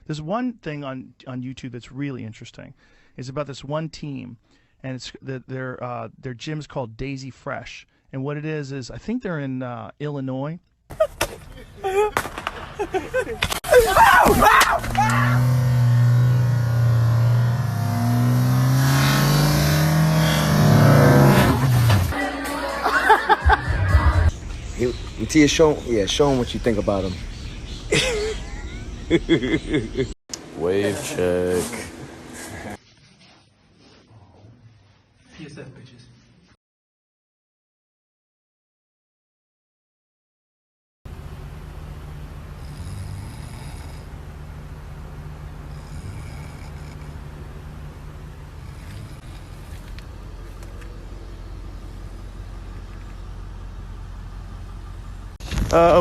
There's one thing on YouTube that's really interesting. It's about this one team, and it's their gym's called Daisy Fresh. And what it is I think they're in Illinois. Mattia, show him what you think about him. Wave check. PSF bitches.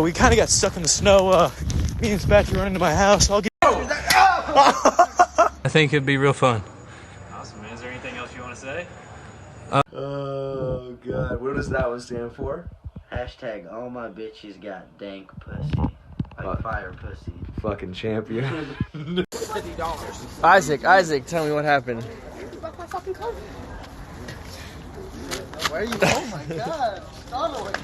We kind of got stuck in the snow. Me and Spatchy running to my house. I think it'd be real fun. Awesome, man. Is there anything else you want to say? Oh God, what does that one stand for? Hashtag all my bitches got dank pussy. Like fire pussy. Fucking champion. Isaac, tell me what happened. My fucking car. Where are you? Oh my God. Startling.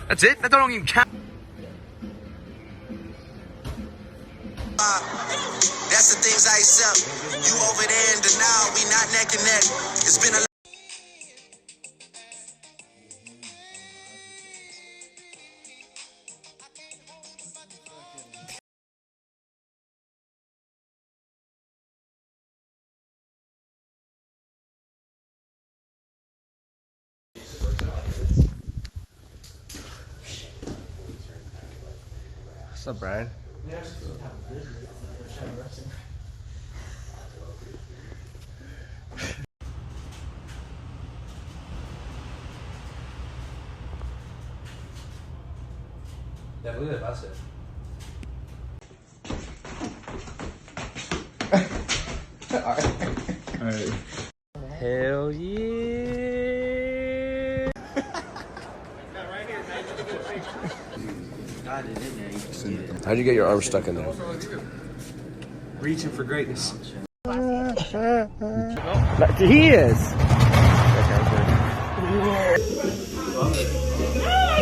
That's it? That don't even count. That's the things I accept. You over there in denial, we not neck and neck. It's been a What's up, Brian? Definitely the best. Alright. Hell yeah! How'd you get your arm stuck in there? Reaching for greatness. He is! I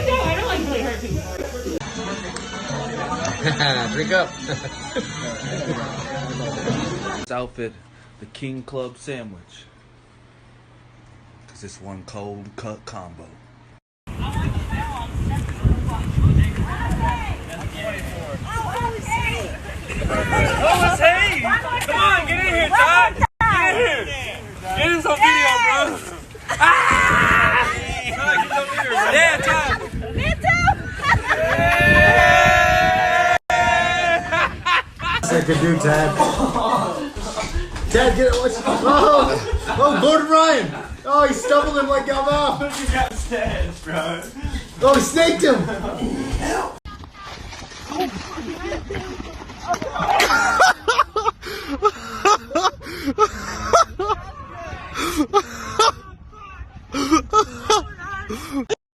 don't like really hurt people. Drink up. This outfit, the King Club sandwich. Cause it's one cold cut combo. Oh, it's Hayes! Come on, get in here, Todd! Get in here! Get in some video, bro! Ah! Todd, get some video, bro. Yeah, Todd! Me too! That's like a dude, Tad. Tad, get it. Oh, Gordon Ryan. Oh, he stumbled him like Galvao. You got stats, bro. Oh, he snaked him.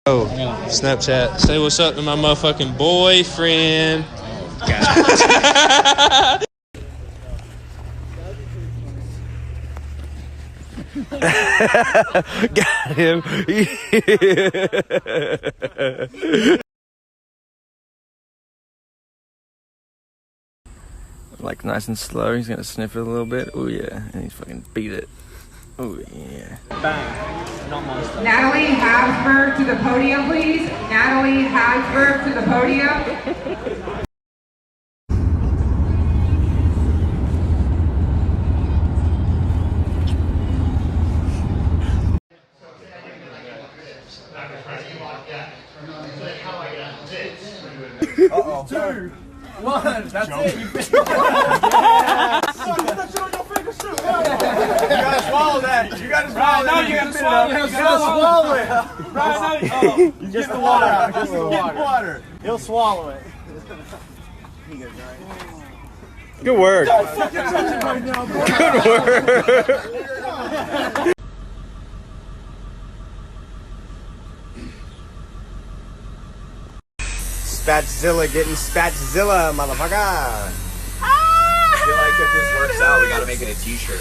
Oh, Snapchat. Say what's up to my motherfucking boyfriend. Got him. Like nice and slow. He's gonna sniff it a little bit. Oh yeah, and he's fucking beat it. Oh yeah. Natalie Habsburg to the podium, please. Natalie Habsburg to the podium. Uh-oh. 2, 1, that's it. You gotta swallow that. You gotta swallow that. You gotta swallow it. Brian, no, just the water. Just the water. He'll swallow it. Good work. Good work. Spatzilla getting Spatzilla, motherfucker. I feel like if this works out, we gotta make it a t-shirt.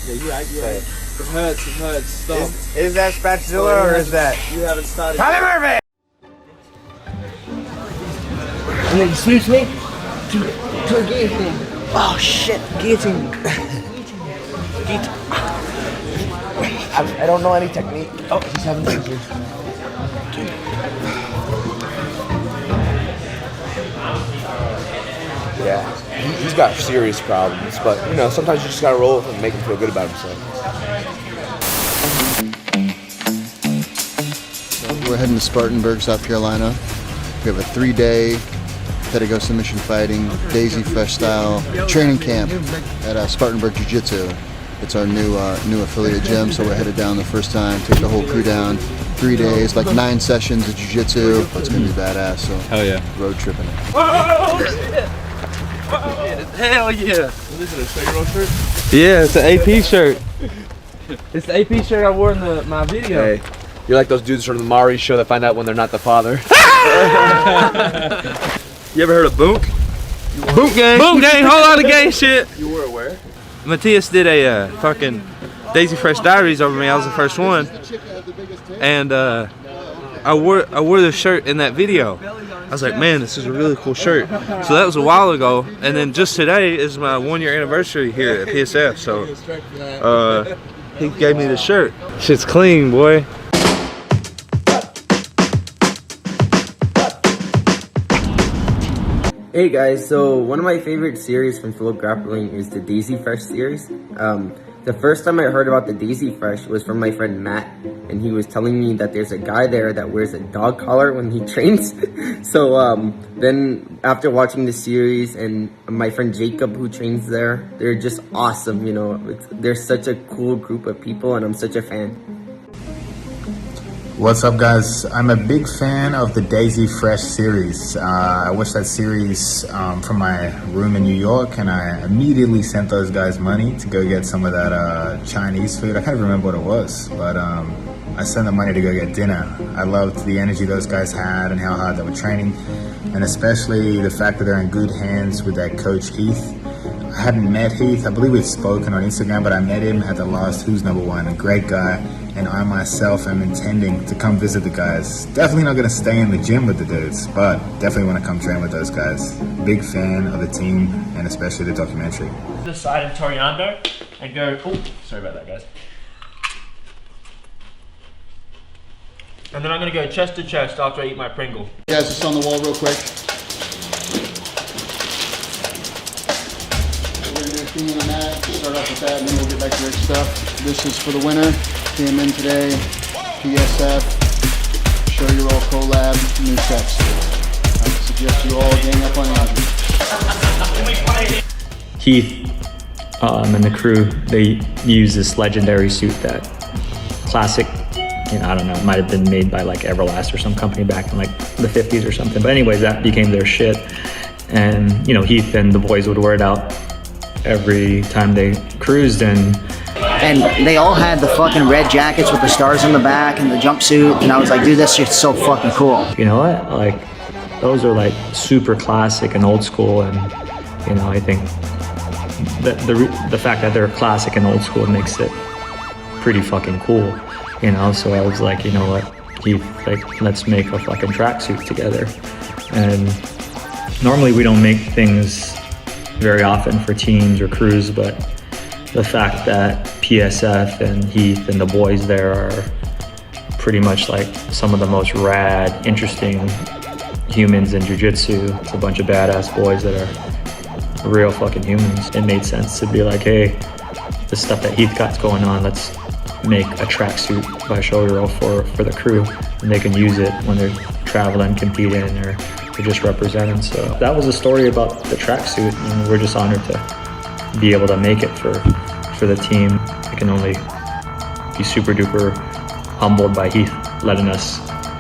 Yeah, you're right. It hurts, stop. Is that Spatzilla or is that? You haven't started. Tyler Murphy! And then he sweeps me to a guillotine. Oh shit, guillotine. I don't know any technique. Oh, he's having seizures. Yeah, he's got serious problems, but you know, sometimes you just gotta roll with him and make him feel good about himself. We're heading to Spartanburg, South Carolina. We have a 3-day Pedigo submission fighting, Daisy Fresh style training camp at Spartanburg Jiu-Jitsu. It's our new affiliate gym, so we're headed down the first time, take the whole crew down. 3 days, like 9 sessions of jiu-jitsu. It's gonna be badass, so hell yeah. Road tripping it. Hell yeah. Is this a Shaggy shirt? Yeah, it's an AP shirt. It's the AP shirt I wore in my video. Hey, you're like those dudes from the Maury show that find out when they're not the father. You ever heard of Boonk? Boonk gang. Boonk gang, whole lot of gang shit. You were aware? Matthias did a fucking Daisy Fresh Diaries over me. I was the first one. And I wore the shirt in that video. I was like, man, this is a really cool shirt. So that was a while ago, and then just today is my 1-year anniversary here at PSF. So he gave me the shirt. Shit's clean, boy. Hey guys, so one of my favorite series from Flow Grappling is the Daisy Fresh series. The first time I heard about the Daisy Fresh was from my friend Matt, and he was telling me that there's a guy there that wears a dog collar when he trains. So then after watching the series and my friend Jacob who trains there, they're just awesome, you know. They're such a cool group of people and I'm such a fan. What's up, guys? I'm a big fan of the Daisy Fresh series. I watched that series from my room in New York, and I immediately sent those guys money to go get some of that Chinese food. I can't remember what it was, but I sent them money to go get dinner. I loved the energy those guys had and how hard they were training, and especially the fact that they're in good hands with that coach Heath. I hadn't met Heath. I believe we've spoken on Instagram, but I met him at the last Who's Number One. A great guy. And I myself am intending to come visit the guys. Definitely not going to stay in the gym with the dudes, but definitely want to come train with those guys. Big fan of the team and especially the documentary. The side of Toriando and go, oh, sorry about that, guys. And then I'm going to go chest to chest after I eat my Pringle. Guys, just on the wall real quick. We're going to do a thing on the mat, start off with that, and then we'll get back to Rick's stuff. This is for the winner. Came in today, PSF, Show Your All collab, new sets. I would suggest you all gang up on Andrew. Heath and the crew, they use this legendary suit that classic, you know, I don't know, it might have been made by like Everlast or some company back in like the 50s or something. But anyways, that became their shit. And, you know, Heath and the boys would wear it out every time they cruised, and they all had the fucking red jackets with the stars in the back and the jumpsuit, and I was like, dude, this shit's so fucking cool. You know what? Like, those are like super classic and old school, and you know, I think that the fact that they're classic and old school makes it pretty fucking cool. You know, so I was like, you know what, Heath, like, let's make a fucking tracksuit together. And normally we don't make things very often for teams or crews, but the fact that PSF and Heath and the boys there are pretty much like some of the most rad, interesting humans in jiu-jitsu. It's a bunch of badass boys that are real fucking humans. It made sense to be like, hey, the stuff that Heath got's going on, let's make a tracksuit by Shoyoroll for the crew, and they can use it when they're traveling, competing, or just representing. So that was a story about the tracksuit, and we're just honored to be able to make it for the team. I can only be super duper humbled by Heath letting us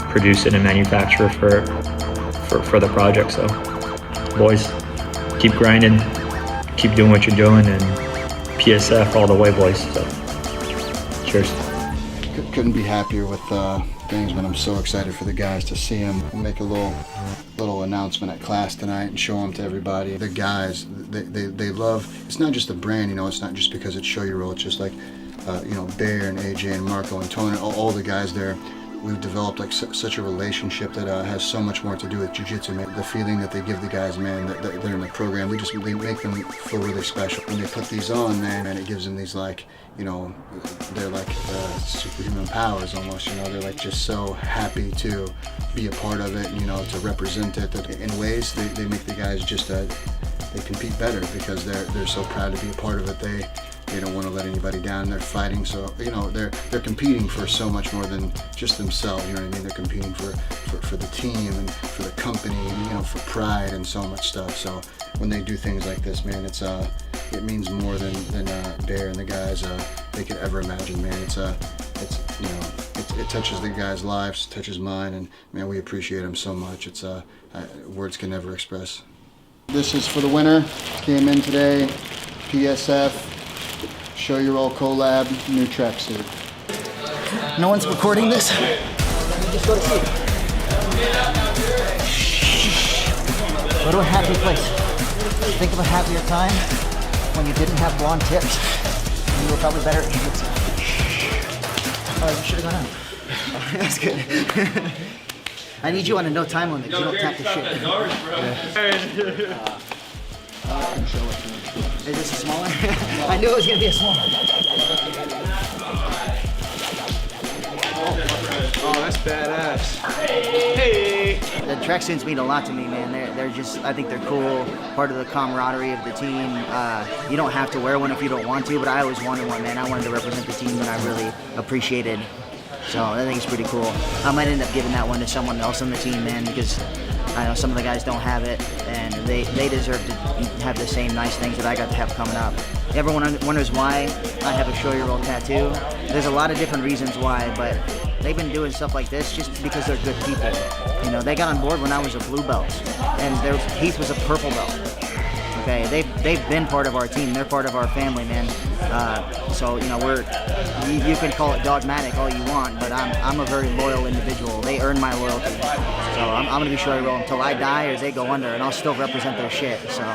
produce it and manufacture for the project. So boys, keep grinding, keep doing what you're doing, and PSF all the way, boys. So cheers. couldn't be happier with things, but I'm so excited for the guys to see them. We'll make a little announcement at class tonight and show them to everybody. The guys, they love, it's not just the brand, you know, it's not just because it's Show Your Roll, it's just like, you know, Bear and AJ and Marco and Tony, all the guys there. We've developed like such a relationship that has so much more to do with jiu-jitsu, man. The feeling that they give the guys, man, that they're in the program, they make them feel really special. When they put these on, man, and it gives them these like, you know, they're like superhuman powers almost, you know. They're like just so happy to be a part of it, you know, to represent it. That in ways, they make the guys just, they compete better because they're so proud to be a part of it. They don't want to let anybody down. They're fighting, so you know they're competing for so much more than just themselves. You know what I mean? They're competing for the team and for the company, and, you know, for pride and so much stuff. So when they do things like this, man, it means more than Bear and the guys they could ever imagine, man. It's you know it touches the guys' lives, touches mine, and man, we appreciate them so much. It's words can never express. This is for the winner. Came in today. PSF. Show Your Roll collab, new tracksuit. No one's recording this? Just go to sleep. Go to a happy place. Think of a happier time when you didn't have blonde tips. And you were probably better at jiu-jitsu. Oh, you should have gone out. That's good. I need you on a no time limit. You don't tap the shit. Is this a smaller? I knew it was going to be a smaller. Oh, that's badass. Hey! The tracksuits mean a lot to me, man. They're just, I think they're cool, part of the camaraderie of the team. You don't have to wear one if you don't want to, but I always wanted one, man. I wanted to represent the team, and I really appreciated. So I think it's pretty cool. I might end up giving that one to someone else on the team, man, because I know some of the guys don't have it, and they deserve to have the same nice things that I got to have coming up. Everyone wonders why I have a Show Your Roll tattoo. There's a lot of different reasons why, but they've been doing stuff like this just because they're good people. You know, they got on board when I was a blue belt, and Heath was a purple belt. Okay, they've been part of our team. They're part of our family, man. So you know, you can call it dogmatic all you want, but I'm a very loyal individual. They earn my loyalty. So I'm gonna be Show Your Roll until I die or they go under, and I'll still represent their shit. So.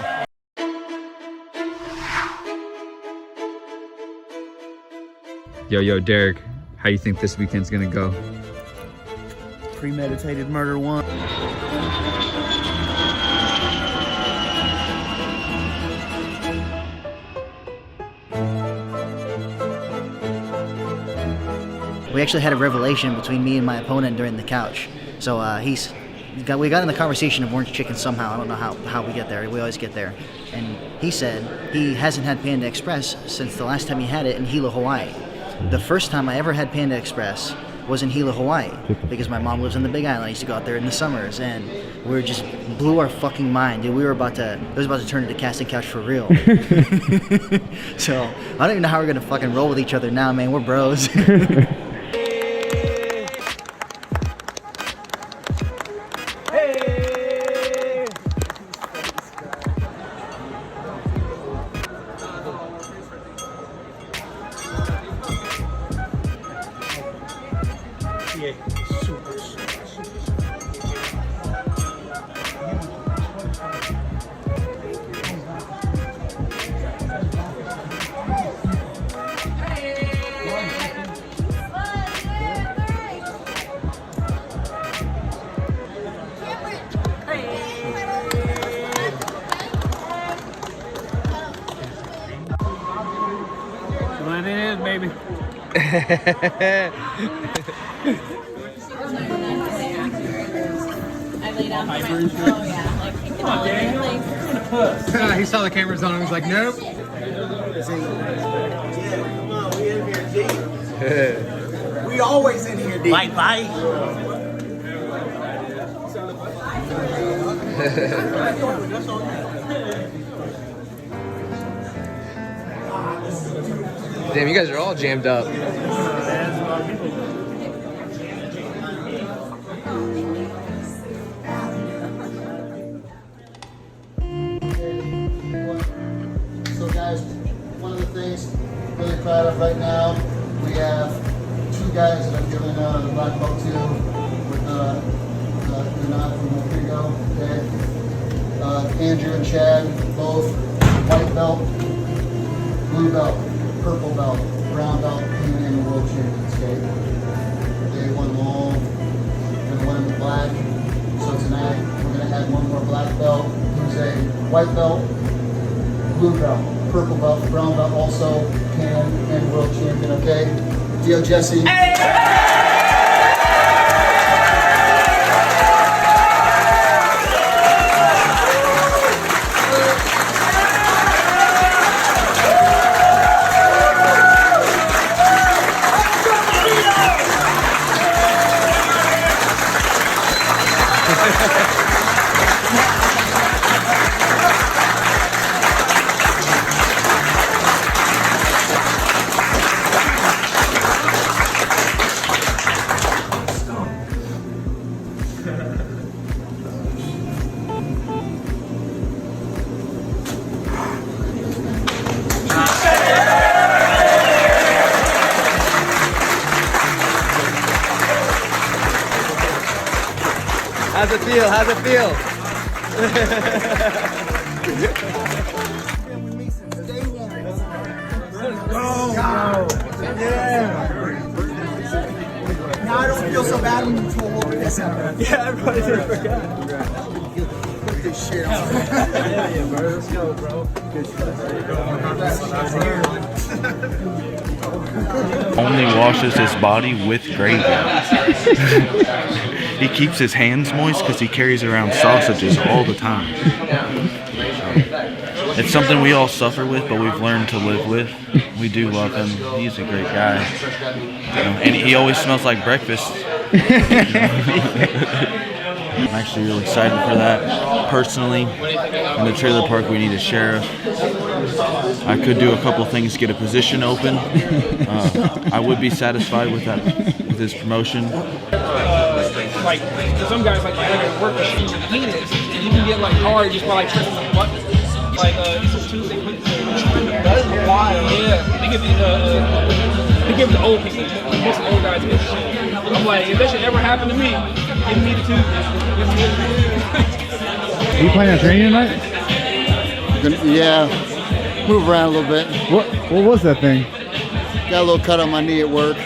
Yo, Derek, how you think this weekend's gonna go? Premeditated murder 1. We actually had a revelation between me and my opponent during the couch. So we got in the conversation of orange chicken somehow. I don't know how we get there. We always get there. And he said he hasn't had Panda Express since the last time he had it in Hilo, Hawaii. The first time I ever had Panda Express was in Hilo, Hawaii, because my mom lives on the Big Island. I used to go out there in the summers, and we just blew our fucking mind, dude. It was about to turn into Casting Couch for real. So I don't even know how we're gonna fucking roll with each other now, man. We're bros. What it is, baby. He saw the cameras on him. He was like, nope. We always in here, D. Bye. Damn, you guys are all jammed up. So guys, one of the things I'm really proud of right now, we have 2 two guys that I've given the black belt to with the nod from the Frigo. Okay. Andrew and Chad, both white belt, blue belt, purple belt, brown belt, and the world champions. Okay. They won them all. We're gonna win them in black. So tonight we're gonna add one more black belt. Who's a white belt, blue belt, purple belt, brown belt, also can and world champion. Okay. Dio Jesse. How's it feel? How's it feel? Now I don't feel so bad when you told over this episode. Yeah, everybody did forget. Good shit. Yeah, bro. Let's go, bro. Good Only washes his body with gravy. He keeps his hands moist because he carries around sausages all the time. So, it's something we all suffer with, but we've learned to live with. We do love him. He's a great guy. And he always smells like breakfast. I'm actually really excited for that. Personally, in the trailer park, we need a sheriff. I could do a couple things to get a position open. I would be satisfied with that, with his promotion. Like some guys like work machine with penis, and you can get like hard just by like pressing the button. Like it's a Tuesday. That's wild. Yeah, they give the old people. Most old guys get shit. I'm like, if that should ever happen to me, give me the Tuesday. Are you planning on training tonight? Yeah, move around a little bit. What was that thing? Got a little cut on my knee at work.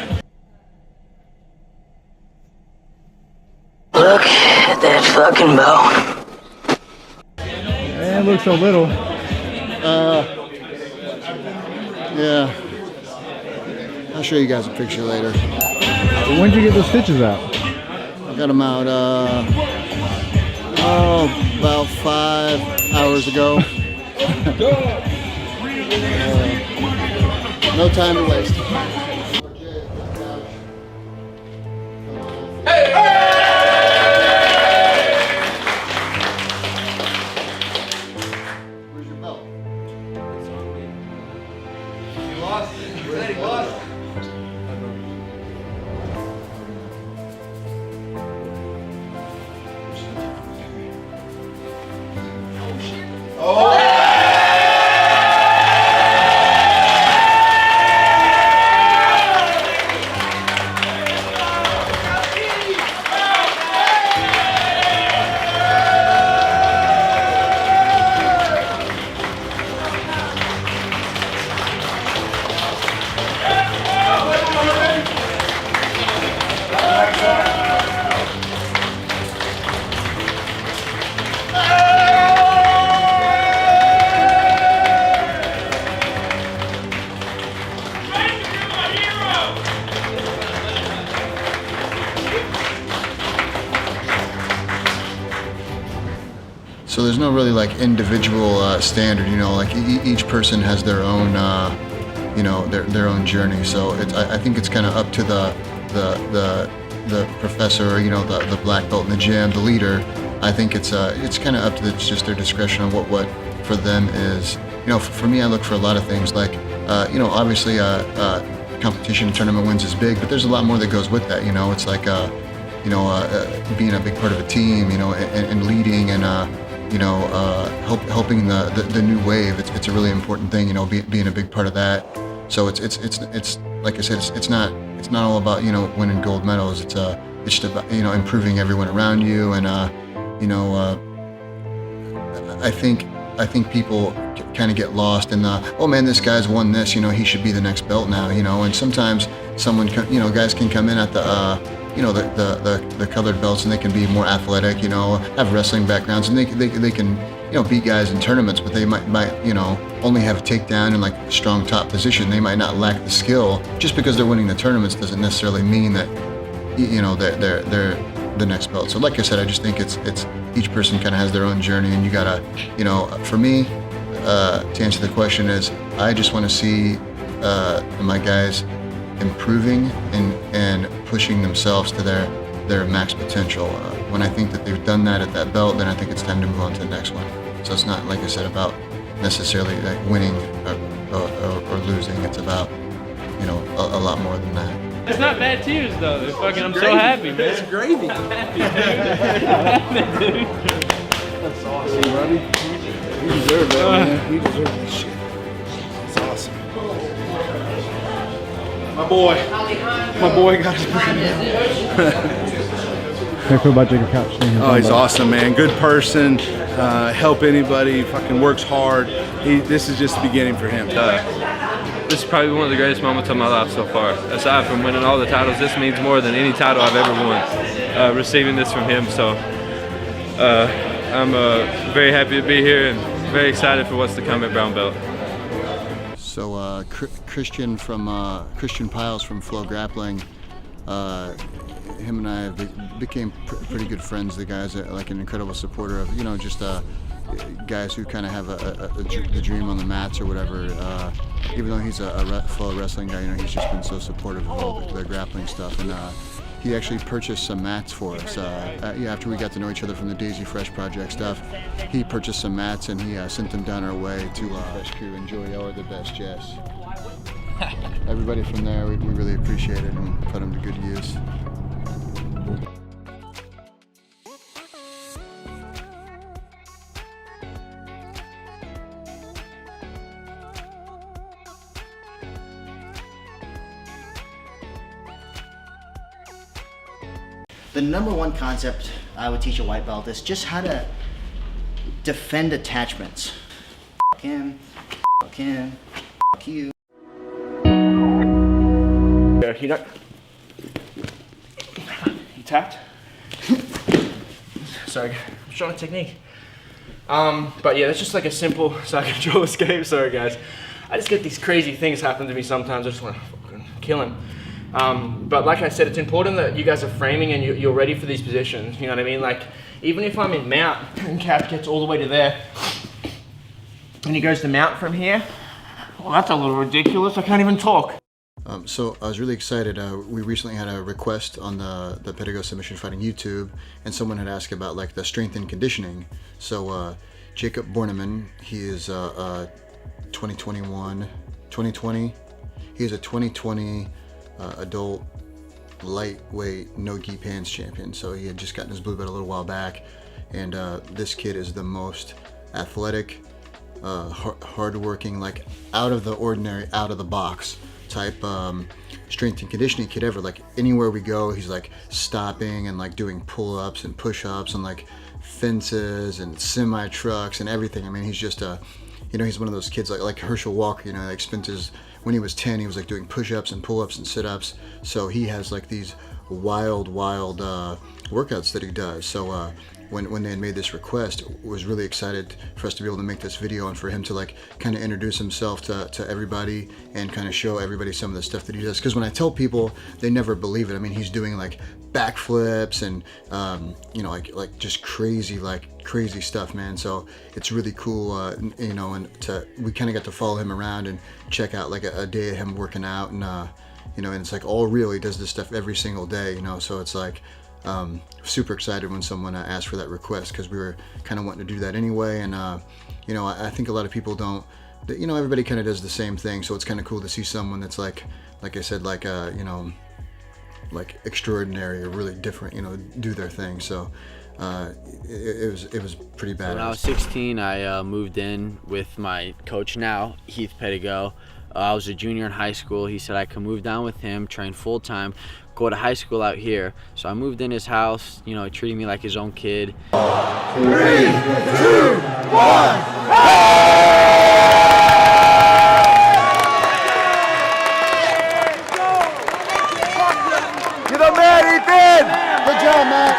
Look at that fucking bow. It looks so little. Yeah. I'll show you guys a picture later. When did you get those stitches out? I got them out, about 5 hours ago. No time to waste. Where's your belt? He lost it. He said he lost it. So there's no really like individual standard, you know, like each person has their own, you know, their own journey. So I think it's kind of up to the professor, you know, the black belt in the gym, the leader. I think it's kind of up to just their discretion on what for them is. You know, for me, I look for a lot of things like, you know, obviously competition and tournament wins is big, but there's a lot more that goes with that. You know, it's like, you know, being a big part of a team, you know, and leading and, you know, helping the new wave. It's a really important thing, you know, being a big part of that. So it's like I said, it's not it's not all about, you know, winning gold medals. It's just about, you know, improving everyone around you. And you know, I think people kind of get lost in the, oh man, this guy's won this, you know, he should be the next belt now, you know. And sometimes someone, you know, guys can come in at the you know, the colored belts, and they can be more athletic, you know, have wrestling backgrounds, and they can, you know, beat guys in tournaments, but they might, you know, only have takedown and like strong top position. They might not lack the skill. Just because they're winning the tournaments doesn't necessarily mean that, you know, they're the next belt. So like I said, I just think it's each person kind of has their own journey, and you gotta, you know, for me, to answer the question is, I just want to see my guys improving and pushing themselves to their max potential. When I think that they've done that at that belt, then I think it's time to move on to the next one. So it's not, like I said, about necessarily like winning or losing. It's about, you know, a lot more than that. It's not bad tears though. They're fucking, I'm so happy, man. It's gravy. That's awesome, buddy. You deserve that, man. You deserve this shit. It's awesome. My boy got his How cool about Jacob Couch? Oh, he's awesome, man. Good person. Help anybody. Fucking works hard. This is just the beginning for him. This is probably one of the greatest moments of my life so far. Aside from winning all the titles, this means more than any title I've ever won. Receiving this from him, so I'm very happy to be here and very excited for what's to come at Brown Belt. So Christian Piles from Flow Grappling, him and I became pretty good friends. The guy's like an incredible supporter of, you know, just guys who kind of have the dream on the mats or whatever. Even though he's a fellow wrestling guy, you know, he's just been so supportive of all the grappling stuff. And he actually purchased some mats for us. After we got to know each other from the Daisy Fresh Project stuff, he purchased some mats and he sent them down our way to Fresh Crew. Enjoy, y'all are the best, Jess. Everybody from there, we really appreciate it and put them to good use. The number one concept I would teach a white belt is just how to defend attachments. Fuck him, fuck you. You know, you tapped. Sorry, I'm showing a technique. But yeah, that's just like a simple side control escape. Sorry guys, I just get these crazy things happen to me sometimes. I just want to fucking kill him. But like I said, it's important that you guys are framing and you're ready for these positions. You know what I mean? Like, even if I'm in mount and Cap gets all the way to there, and he goes to mount from here, well, that's a little ridiculous. I can't even talk. So I was really excited. We recently had a request on the Pedigo Submission Fighting YouTube, and someone had asked about like the strength and conditioning. So Jacob Borneman, he is 2020. He is a 2020 adult lightweight no gi pants champion. So he had just gotten his blue belt a little while back, and this kid is the most athletic, hardworking, like out of the ordinary, out of the box type strength and conditioning kid ever. Like anywhere we go, he's like stopping and like doing pull-ups and push-ups and like fences and semi trucks and everything. I mean, he's just you know, he's one of those kids like Herschel Walker, you know, like spent his, when he was 10, he was like doing push-ups and pull-ups and sit-ups. So he has like these wild workouts that he does. So when they had made this request, was really excited for us to be able to make this video and for him to like kind of introduce himself to everybody and kind of show everybody some of the stuff that he does. Because when I tell people, they never believe it. I mean, he's doing like backflips and you know, like just crazy stuff, man. So it's really cool, you know, and we kind of got to follow him around and check out like a day of him working out, and you know, and it's like all real. He does this stuff every single day, you know. So it's like super excited when someone asked for that request, because we were kind of wanting to do that anyway. And you know, I think a lot of people don't, you know, everybody kind of does the same thing. So it's kind of cool to see someone that's like I said, like you know, like extraordinary or really different, you know, do their thing. So it was pretty bad. When I was 16, I moved in with my coach now, Heath Pedigo. I was a junior in high school. He said I could move down with him, train full time, go to high school out here. So I moved in his house, you know, treating me like his own kid. 3, 2, 1, Get up, man, Ethan! Good job, man.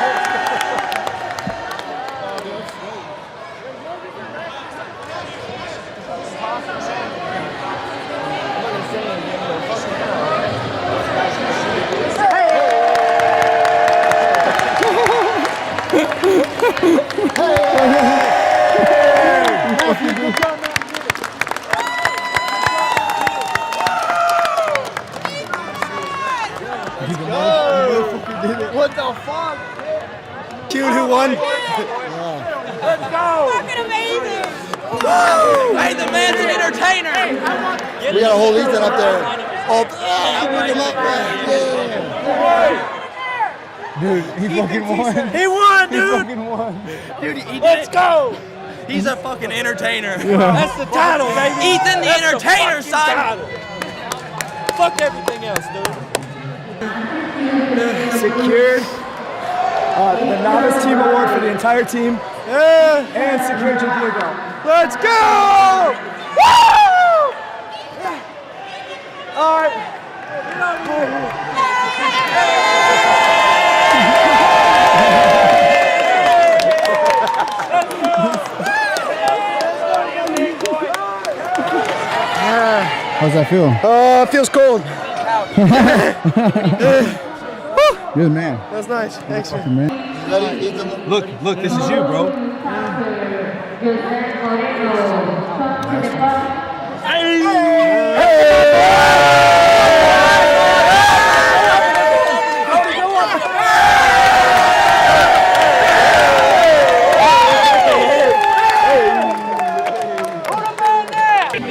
What the fuck? Cute, who won? Let's go! Fucking amazing! Woo! Hey, the man's an entertainer! We got a whole Ethan up there. Oh, pick him up, man. Yeah. Dude, he fucking won. He won, dude! He fucking won. Dude, let's go! He's a fucking entertainer. Yeah. That's the title, baby. Ethan the entertainer, son. Fuck everything else, dude. Secured the Novice Team Award for the entire team. And secured champion belt. Let's go! Woo! All right. How's that feel? It feels cold. You're the man. That's nice. Thanks, man. Look, this is you, bro.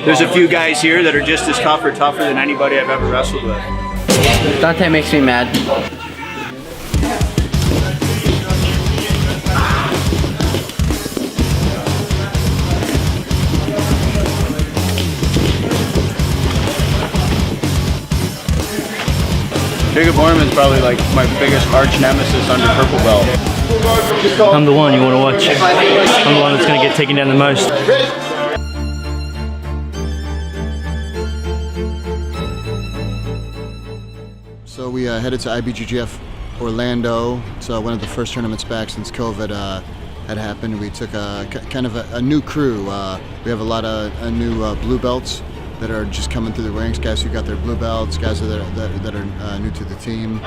There's a few guys here that are just as tough or tougher than anybody I've ever wrestled with. Dante makes me mad. Jacob Borman's probably like my biggest arch nemesis under purple belt. I'm the one you want to watch. I'm the one that's going to get taken down the most. So we headed to IBJJF Orlando. It's one of the first tournaments back since COVID had happened. We took kind of a new crew. We have a lot of new blue belts that are just coming through the ranks, guys who got their blue belts, guys that are new to the team.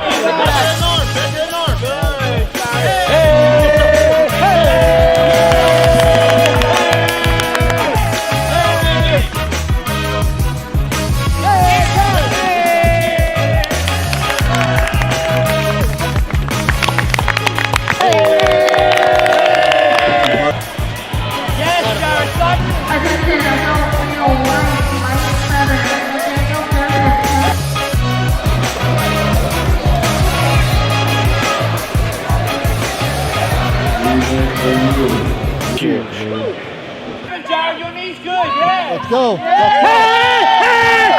Your knee's good, yeah. Let's go. Hey!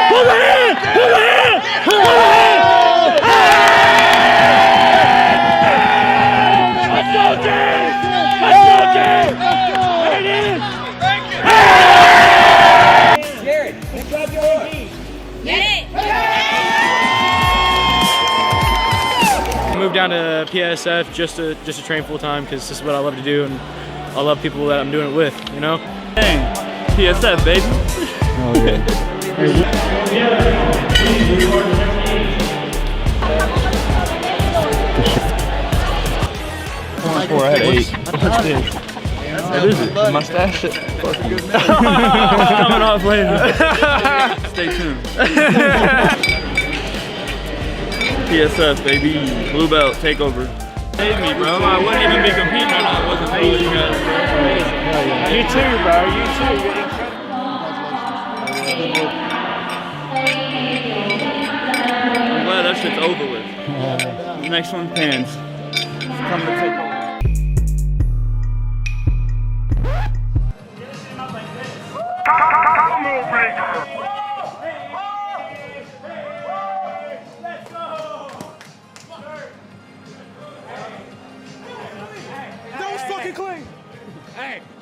Hold the hand! Hold the hand! Hold the hand! Let's go, James! Let's go, James! There it is! Jared, good job, your knee. Get it! I moved down to PSF just to train full time because this is what I love to do, and I love people that I'm doing it with, you know? Dang, PSF, baby. Oh, yeah. 4, I had 8. What's this? What is it? Mustache? Coming off later. Stay tuned. PSF, baby. Blue belt, takeover. Save me, bro. I wouldn't even be competing if I wasn't for you guys, bro. You too, bro. You too. I'm glad that shit's over with. The next one, Pans. It's coming to take over.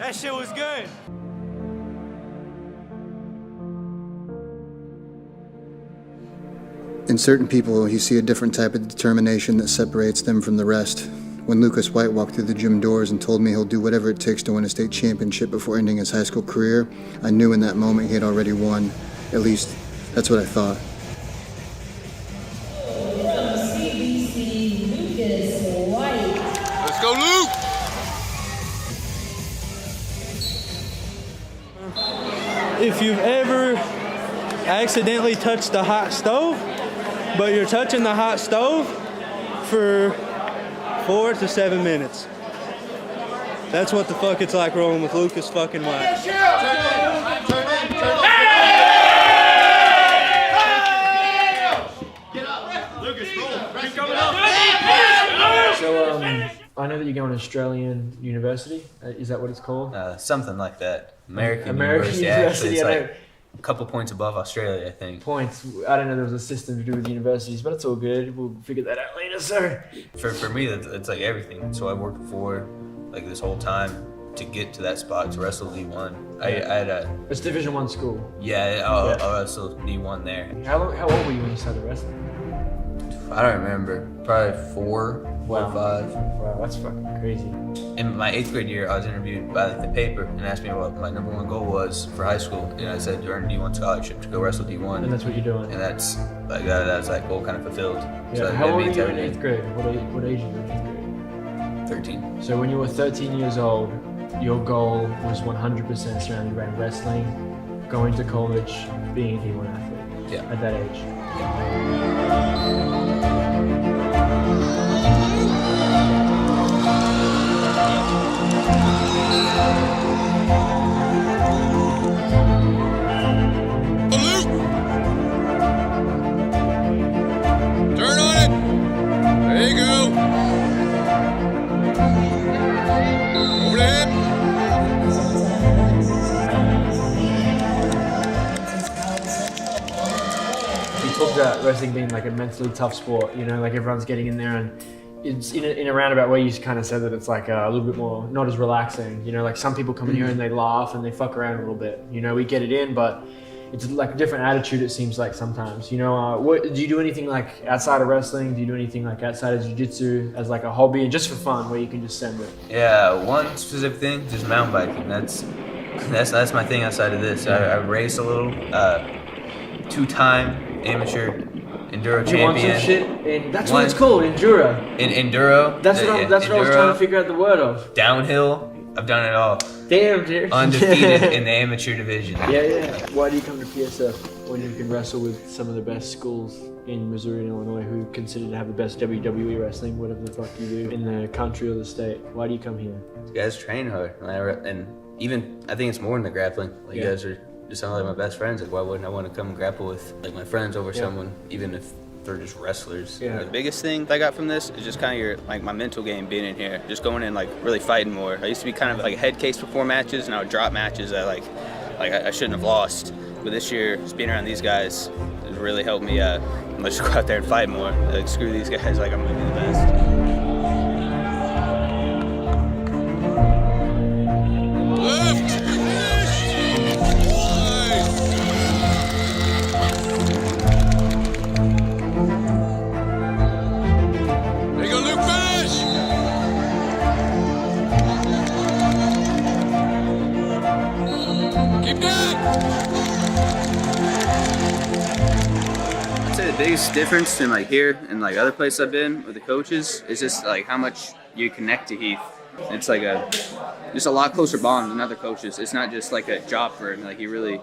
That shit was good. In certain people, you see a different type of determination that separates them from the rest. When Lucas White walked through the gym doors and told me he'll do whatever it takes to win a state championship before ending his high school career, I knew in that moment he had already won. At least, that's what I thought. Let's go, Luke! If you've ever accidentally touched the hot stove, but you're touching the hot stove for 4 to 7 minutes. That's what the fuck it's like rolling with Lucas fucking White. So, I know that you're going to Australian University. Is that what it's called? Something like that. American University. Actually, it's I know. like a couple points above Australia, I think. Points. I didn't know there was a system to do with the universities, but it's all good. We'll figure that out later, sir. For me, it's like everything. So I worked for like this whole time to get to that spot to wrestle D1. I had a. It's Division I school. Yeah, I'll wrestle D1 there. How old were you when you started wrestling? I don't remember. Probably 4 or 5. Wow, that's fucking crazy. In my 8th grade year, I was interviewed by the paper and asked me what my #1 goal was for high school, and I said to earn a D1 scholarship to go wrestle D1. And that's what you're doing. And that's like that's like goal kind of fulfilled. Yeah. So How that old were means you in everything. 8th grade? What age were you in 8th grade? 13. So when you were 13 years old, your goal was 100% surrounded around wrestling, going to college, being a D1 athlete. Yeah. At that age. Turn on it. There you go. Over the head. He talked about wrestling being like a mentally tough sport, you know, like everyone's getting in there, and it's in a roundabout way. You kind of said that it's like a little bit more, not as relaxing, you know, like some people come in here and they laugh and they fuck around a little bit, you know, we get it in, but it's like a different attitude, it seems like sometimes, you know. Do you do anything like outside of wrestling? Do you do anything like outside of jiu-jitsu as like a hobby and just for fun where you can just send it? Yeah, one specific thing, just mountain biking. That's my thing outside of this. I race a little. 2-time amateur enduro champion. You want some shit? And that's what it's called, enduro. Enduro. That's what I was trying to figure out the word of. Downhill. I've done it all. Damn, dude. Undefeated in the amateur division. Yeah. Why do you come to PSF when you can wrestle with some of the best schools in Missouri and Illinois who consider to have the best WWE wrestling, whatever the fuck you do, in the country or the state? Why do you come here? You guys train hard. And even, I think it's more than the grappling. Like, you guys are just some of like my best friends. Like, why wouldn't I want to come grapple with like my friends over someone, even if they're just wrestlers? The biggest thing I got from this is just kind of my mental game being in here, just going in like really fighting more. I used to be kind of like a head case before matches, and I would drop matches that I shouldn't have lost. But this year, just being around these guys has really helped me. Let's just go out there and fight more. Like, screw these guys. Like, I'm gonna be the best. The biggest difference in like here and like other places I've been with the coaches is just like how much you connect to Heath. It's like just a lot closer bond than other coaches. It's not just like a job for him. Like he really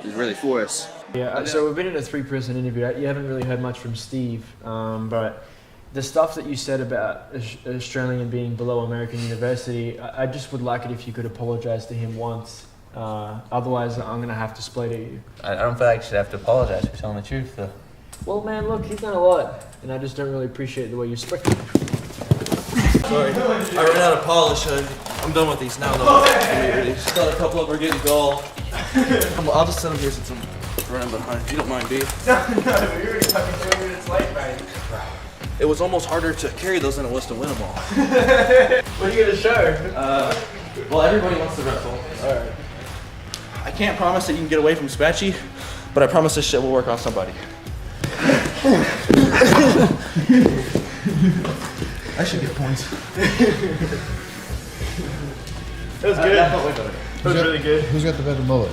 is really for us. Yeah. So we've been in a 3-person interview. You haven't really heard much from Steve, but the stuff that you said about Australian being below American University, I just would like it if you could apologize to him once. Otherwise, I'm gonna have to split at you. I don't feel like I should have to apologize for telling the truth, though. Well, man, look, he's done a lot, and I just don't really appreciate the way you split. Sorry, I ran out of polish. I'm done with these now, though. Just got a couple of them are getting dull. I'll just set them here since I'm running behind. You don't mind, do you? No, we were fucking 2 minutes late, man. It was almost harder to carry those than it was to win them all. What are you gonna show? Well, everybody wants to wrestle. All right. I can't promise that you can get away from Spatchy, but I promise this shit will work on somebody. I should get points. That was good. That felt way better. That was really good. Who's got the better mullet?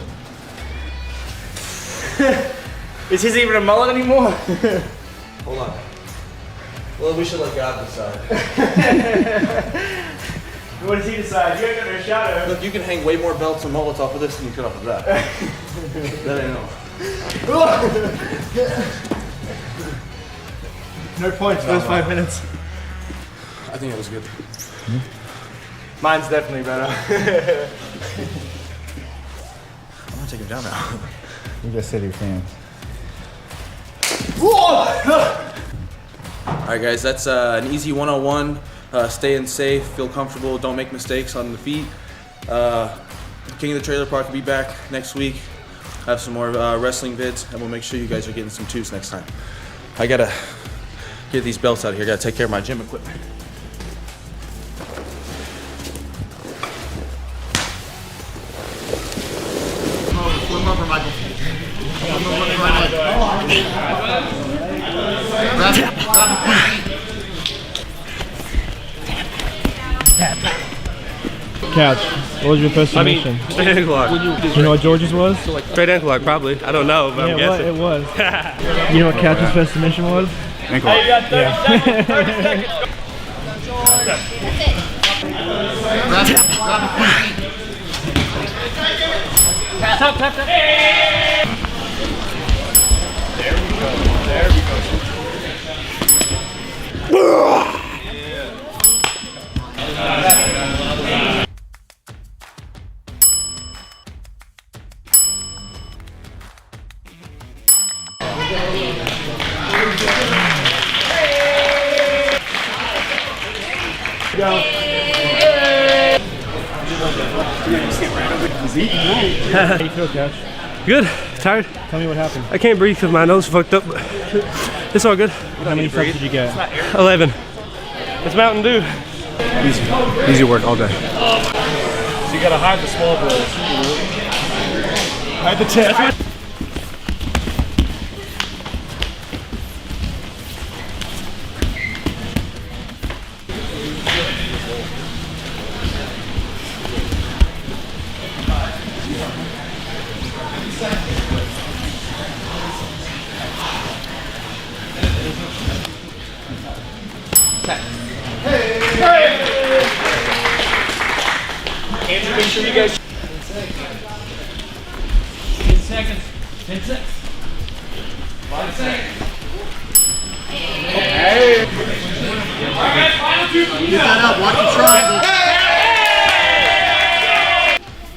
Is his even a mullet anymore? Hold on. Well, we should let God decide. What does he decide? You ain't got no shadow. Look, you can hang way more belts and mullets off of this than you could off of that. That ain't no. No points for those 5 minutes. I think it was good. Mine's definitely better. I'm gonna take him down now. You just said your fans. Alright guys, that's an easy 101. Staying safe, feel comfortable, don't make mistakes on the feet. King of the Trailer Park will be back next week. Have some more wrestling vids, and we'll make sure you guys are getting some twos next time. I gotta get these belts out of here. I gotta take care of my gym equipment. Flip over, Michael. Catch, what was your first submission? Straight ankle lock. Do you know what George's was? Straight ankle lock, probably. I don't know, but I'm guessing. It was. You know what Catch's first submission was? Ankle lock. Yeah. Tap, tap, tap. There we go. There we go. How do you feel, Catch? Good. Tired. Tell me what happened. I can't breathe because my nose fucked up. It's all good. How many subs did you get? 11. It's Mountain Dew. Easy work all day. So you gotta hide the small boys. Hide the chest. Andrew, make sure you guys. 10 seconds. 10 seconds. 5 seconds. Hey. All right, final 2. Get that up. Watch the triangle.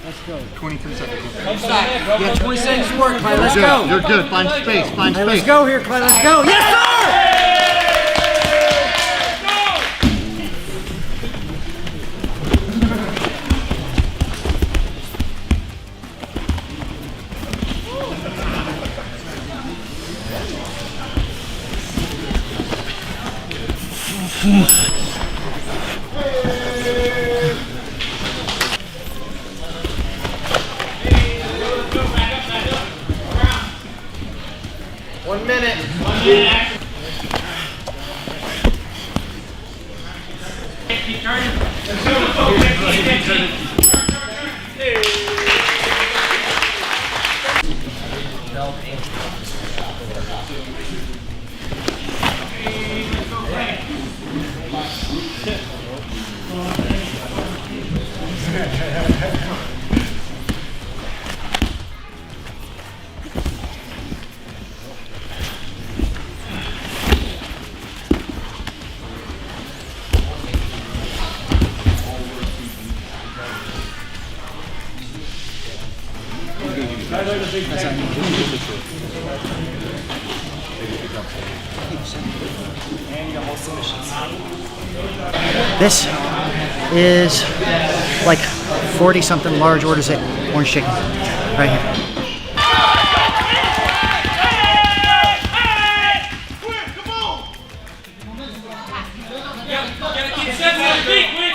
Let's go. 23 seconds. You have 20 seconds to work, Clay. Let's go. You're good. Find space. Find space. Let's go here, Clay. Let's go. Yes, sir! One minute. Keep turning. This is like 40-something large orders at Orange Chicken, right here.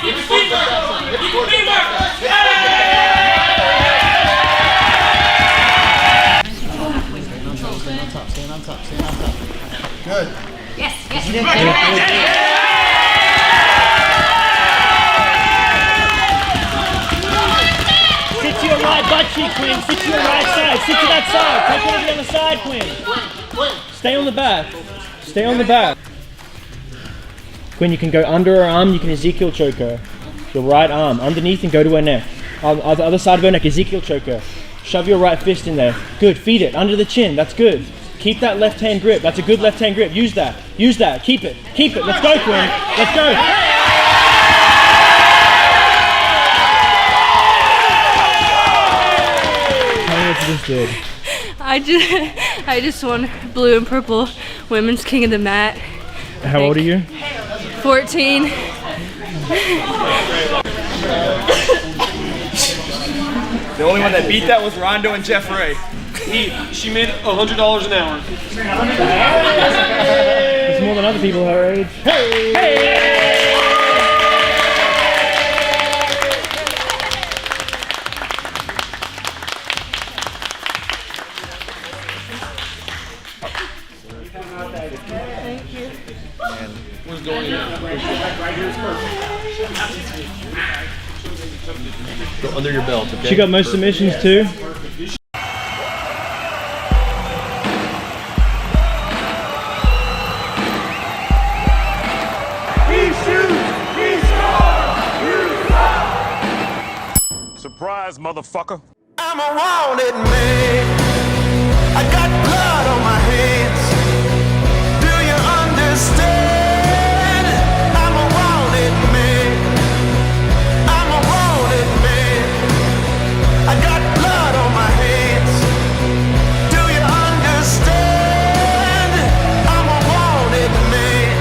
Keep your feet working. Staying on top, staying on top, staying on top. Good. Yes, yes. You did good. Sit to your right butt cheek, Quinn. Sit to your right side. Sit to that side. Take one over on the side, Quinn. Stay on the back. Stay on the back. Quinn, you can go under her arm. You can Ezekiel choke her. Your right arm underneath and go to her neck. On the other side of her neck, Ezekiel choke her. Shove your right fist in there. Good. Feed it under the chin. That's good. Keep that left hand grip. That's a good left hand grip. Use that. Use that. Keep it. Keep it. Let's go, Quinn. Let's go. Did. I just won blue and purple women's king of the mat. How old are you? 14. The only one that beat that was Rondo and Jeff Ray. She made $100 an hour. It's more than other people her age. Hey! Thank you. Where's going right here is perfect. Go under your belt, okay? She got most submissions too. Surprise, motherfucker. I'm a wanted man. I got blood on my hands. Do you understand? I'm a wanted man. I'm a wanted man. I got blood on my hands. Do you understand? I'm a wanted man.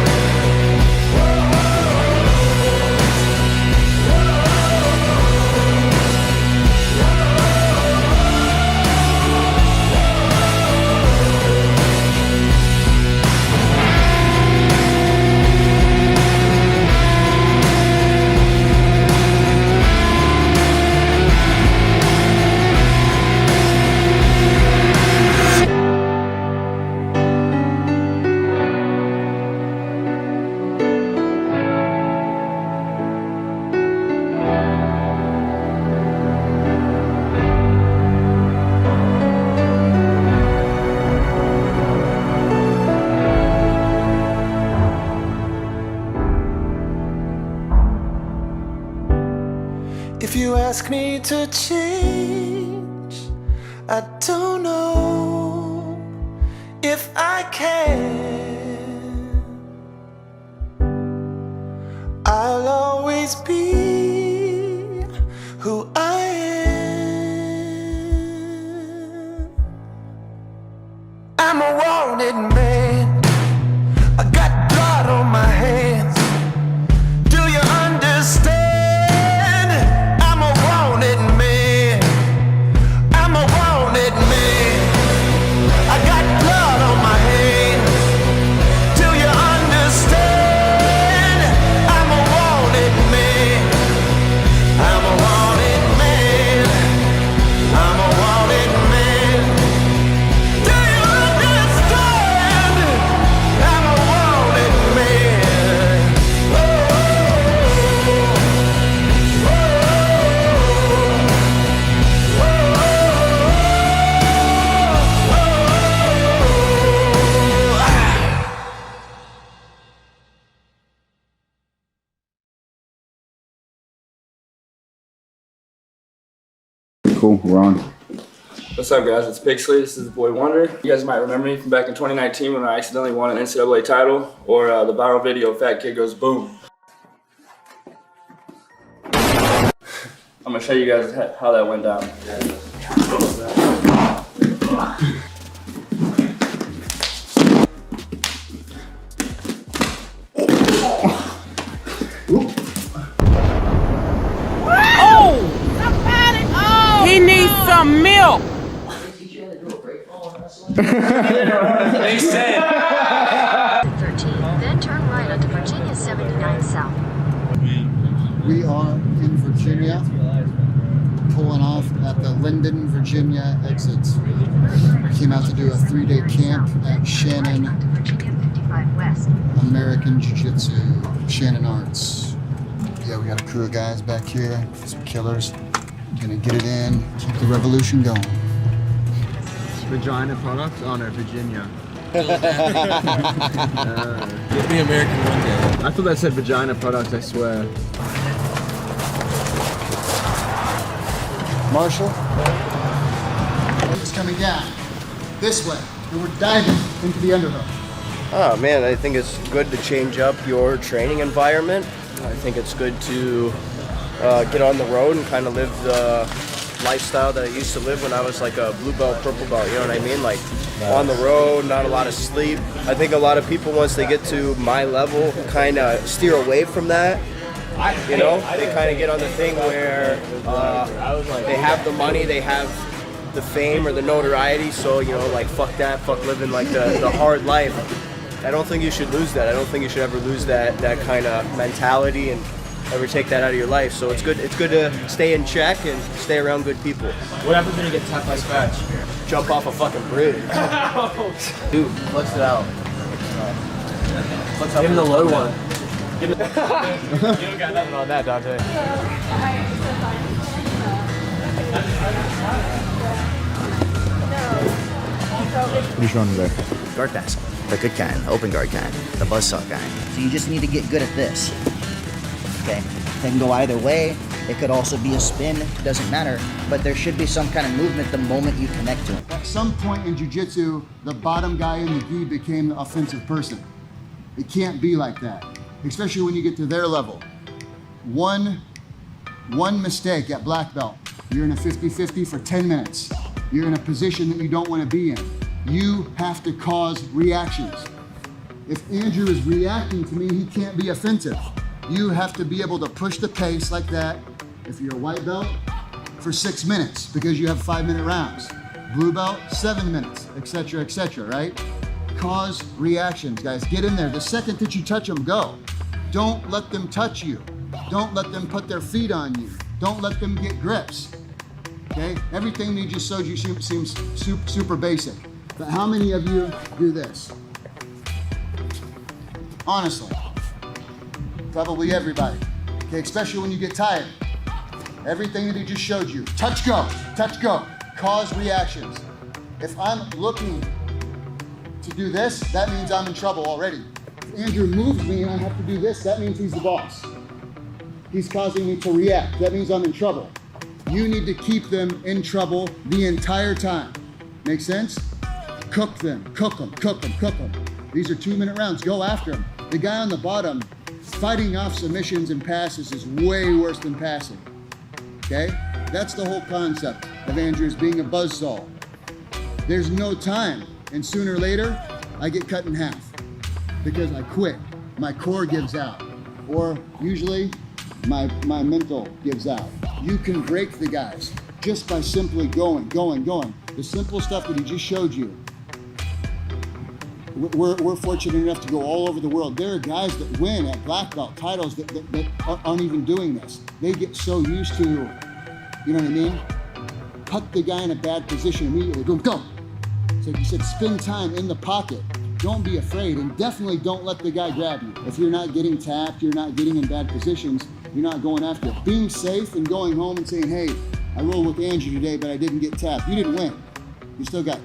If you ask me to change, I don't know if I can. I'll always be who I am. I'm a wanted man. I got blood on my hands. Do you understand? Cool, we're on. What's up, guys? It's Pixley. This is the boy Wonder. You guys might remember me from back in 2019 when I accidentally won an NCAA title, or the viral video Fat Kid Goes Boom. I'm gonna show you guys how that went down. He needs some milk. They said. 13, then turn right onto Virginia 79 South. We are in Virginia, pulling off at the Linden, Virginia. Virginia exit. Came out to do a 3-day camp at Shannon American Jiu-Jitsu, Shannon Arts. Yeah, we got a crew of guys back here, some killers. Gonna get it in, keep the revolution going. Vagina products? Oh no, Virginia. Give me American one day. I thought that said vagina products, I swear. Marshall, it's coming down this way, and we're diving into the underhook. Oh man, I think it's good to change up your training environment. I think it's good to get on the road and kind of live the lifestyle that I used to live when I was like a blue belt, purple belt, you know what I mean? Like on the road, not a lot of sleep. I think a lot of people, once they get to my level, kind of steer away from that. You know, they kind of get on the thing where they have the money, they have the fame or the notoriety, so, you know, like fuck that, fuck living like the hard life. I don't think you should lose that. I don't think you should ever lose that kind of mentality and ever take that out of your life. So it's good to stay in check and stay around good people. What happens when you get tapped by Scratch? Jump off a fucking bridge. Dude, flex it out. Give him the low one. You don't got nothing on that, Dante. What are you showing today? Guard pass. The good kind, the open guard kind, the buzzsaw kind. So you just need to get good at this. Okay? It can go either way. It could also be a spin, doesn't matter. But there should be some kind of movement the moment you connect to him. At some point in jiu-jitsu, the bottom guy in the gi became the offensive person. It can't be like that, especially when you get to their level. One mistake at black belt, you're in a 50-50 for 10 minutes. You're in a position that you don't want to be in. You have to cause reactions. If Andrew is reacting to me, he can't be offensive. You have to be able to push the pace like that, if you're a white belt, for 6 minutes, because you have 5-minute rounds. Blue belt, 7 minutes, etc., right? Cause reactions, guys. Get in there. The second that you touch them, go. Don't let them touch you. Don't let them put their feet on you. Don't let them get grips. Okay? Everything we just showed you seems super basic. But how many of you do this? Honestly. Probably everybody. Okay, especially when you get tired. Everything that he just showed you. Touch, go. Touch, go. Cause reactions. If I'm looking to do this, that means I'm in trouble already. If Andrew moves me and I have to do this, that means he's the boss. He's causing me to react. That means I'm in trouble. You need to keep them in trouble the entire time. Make sense? Cook them, cook them, cook them, cook them. These are 2-minute rounds. Go after them. The guy on the bottom, fighting off submissions and passes is way worse than passing. Okay? That's the whole concept of Andrews being a buzzsaw. There's no time. And sooner or later, I get cut in half because I quit. My core gives out. Or usually, my mental gives out. You can break the guys just by simply going. The simple stuff that he just showed you. We're fortunate enough to go all over the world. There are guys that win at black belt titles that aren't even doing this. They get so used to, you know what I mean? Put the guy in a bad position immediately. Go. So like you said, spend time in the pocket. Don't be afraid, and definitely don't let the guy grab you. If you're not getting tapped, you're not getting in bad positions, you're not going after it. Being safe and going home and saying, hey, I rolled with Andrew today, but I didn't get tapped. You didn't win. You still got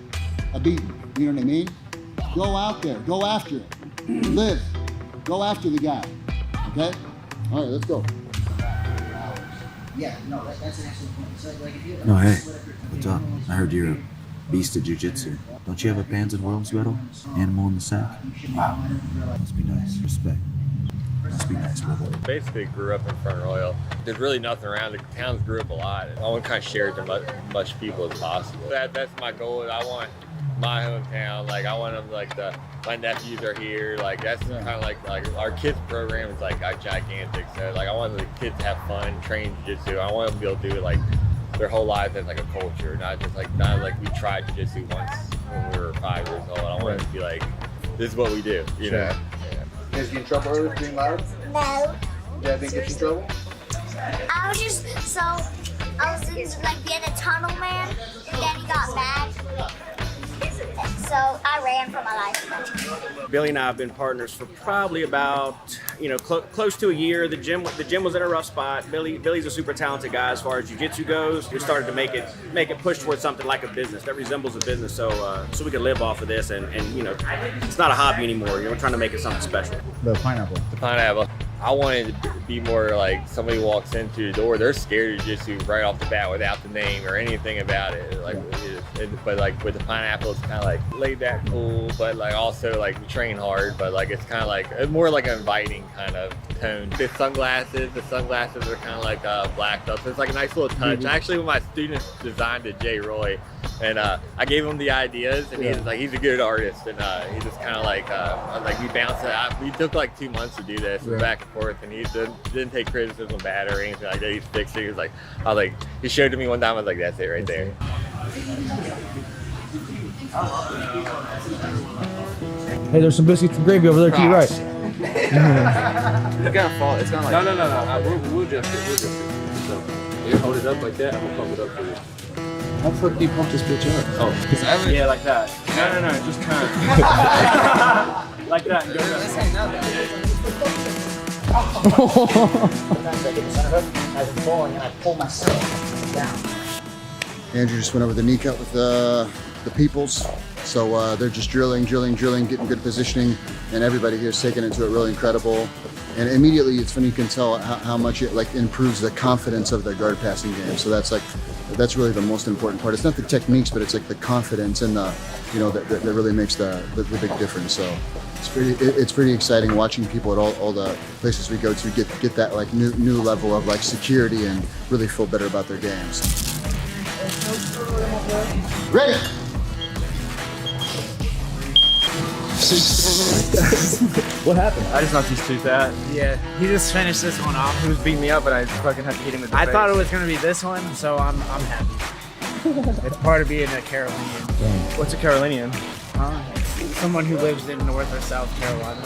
a beating. You know what I mean? Go out there. Go after it. Live. Go after the guy. Okay? All right, let's go. Yeah, no, that's an excellent point. So, like, if you, No, hey, what's up? I heard you're a beast at jiu-jitsu. Don't you have a Bands and Worlds medal? Animal in the sack? Wow. Must be nice. Respect. Must be nice, brother. Basically grew up in Front Royal. There's really nothing around. The towns grew up a lot. I want to kind of share it to as much people as possible. That's my goal. I want my hometown. Like I want them my nephews are here. Like that's kind of like our kids program is like gigantic. So like I want the kids to have fun, train jiu-jitsu. I want them to be able to do it like their whole life as like a culture, not like we tried jiu-jitsu once when we were 5 years old. I want it to be like this is what we do. You know. Yeah. You guys get in trouble earlier being loud? No. Yeah, I think get in trouble? I was just I was in like being a tunnel man, and then he got mad. So I ran for my life. Billy and I have been partners for probably about, close to a year. The gym was in a rough spot. Billy's a super talented guy as far as jiu-jitsu goes. We started to make it push towards something like a business that resembles a business, so we could live off of this, and it's not a hobby anymore. We're trying to make it something special. The pineapple. The pineapple. I wanted it to be more like somebody walks into the door, they're scared of jiu-jitsu right off the bat without the name or anything about it. But like with the pineapple, it's kind of like laid back, cool, but like also like we train hard, but like it's kind of like more like an inviting kind of tone. The sunglasses are kind of like blacked up. So it's like a nice little touch. Actually, when my students designed it, Jay Roy, and I gave him the ideas, and he's a good artist, and he just kind of like we bounced it out. We took like 2 months to do this, back and forth, and he didn't take criticism bad or anything like that. He fixed it. He was like, he showed it to me one time. I was like, that's it right there. Hey, there's some biscuits and gravy over there to your right. It's gonna fall. It's gonna like. No. We'll adjust it. So you hold it up like that. I'm gonna pump it up for you. How the fuck do you pump this bitch up? Oh, yeah, like that. No, just turn. Like that and go down. This ain't Sometimes I get the center hook as it's falling, and I pull myself down. Andrew just went over the knee cut with the peoples. So they're just drilling, getting good positioning, and everybody here is taking it to it really incredible. And immediately, it's funny, you can tell how much it like improves the confidence of their guard passing game. So that's really the most important part. It's not the techniques, but it's like the confidence and the, that really makes the big difference. So it's pretty exciting watching people at all the places we go to get that like new level of like security and really feel better about their games. Ready? What happened? I just knocked his tooth out. Yeah, he just finished this one off. He was beating me up, but I fucking had to hit him with the I face. thought it was gonna be this one, so I'm happy. It's part of being a Carolinian. What's a Carolinian? Someone who lives in North or South Carolina.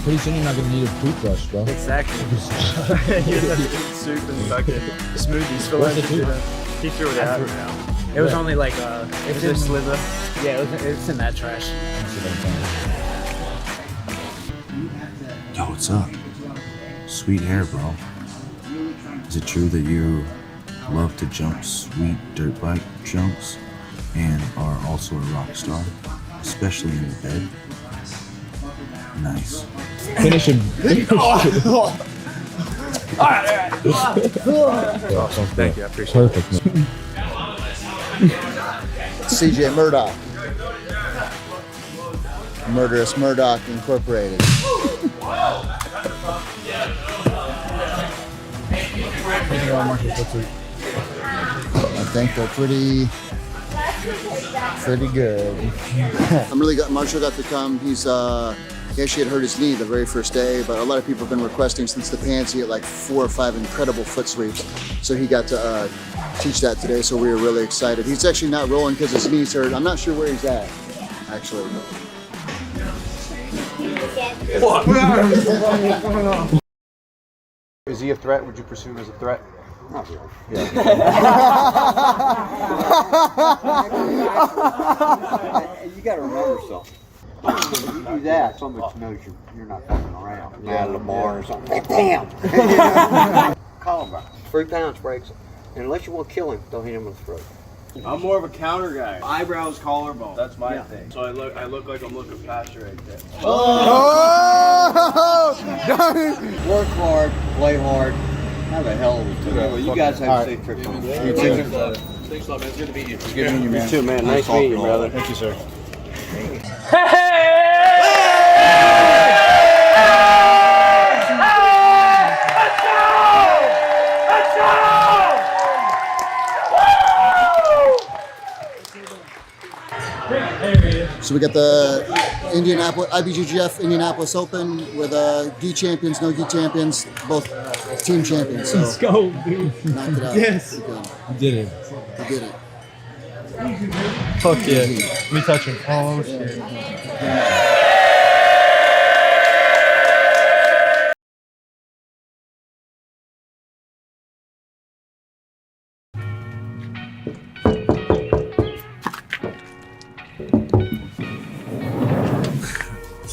Pretty soon you're not gonna need a toothbrush, bro. Exactly. You just have to eat soup and fucking smoothies. Where's the tooth? He threw it out. It was only like It's a sliver. Yeah, it's in that trash. Yo, what's up? Sweet hair, bro. Is it true that you love to jump sweet dirt bike jumps and are also a rock star, especially in the bed? Nice. Finish him. Awesome. Thank you. I appreciate it. Perfect, man. CJ Murdoch. Murderous Murdoch Incorporated. I think they're pretty good. I'm really glad Marshall got to come. He actually had hurt his knee the very first day, but a lot of people have been requesting since the pants. He had like 4 or 5 incredible foot sweeps. So he got to teach that today, so we were really excited. He's actually not rolling because his knee's hurt. I'm not sure where he's at, actually. What? Is he a threat? Would you pursue him as a threat? Not really. Yeah. You got to remember something. You do that, somebody knows you're not fucking around. Mad at the bar or something. Damn! Call him back. 3 pounds breaks it. And unless you want to kill him, don't hit him in the throat. I'm more of a counter guy. Eyebrows, collarbone. That's my thing. So I look like I'm looking past you right there. Work hard, play hard. Have a hell of a time. You guys have a safe trip home. You too. Thanks a lot, man. It's good to meet you. Good meeting you, man. You too, man. Nice meeting you, brother. Thank you, sir. So we got the IBJJF Indianapolis Open with gi champions, no gi champions, both team champions. So let's go, dude. Knocked it out. Yes. You did it. We did it. Fuck yeah. Let me touch him. Oh, shit.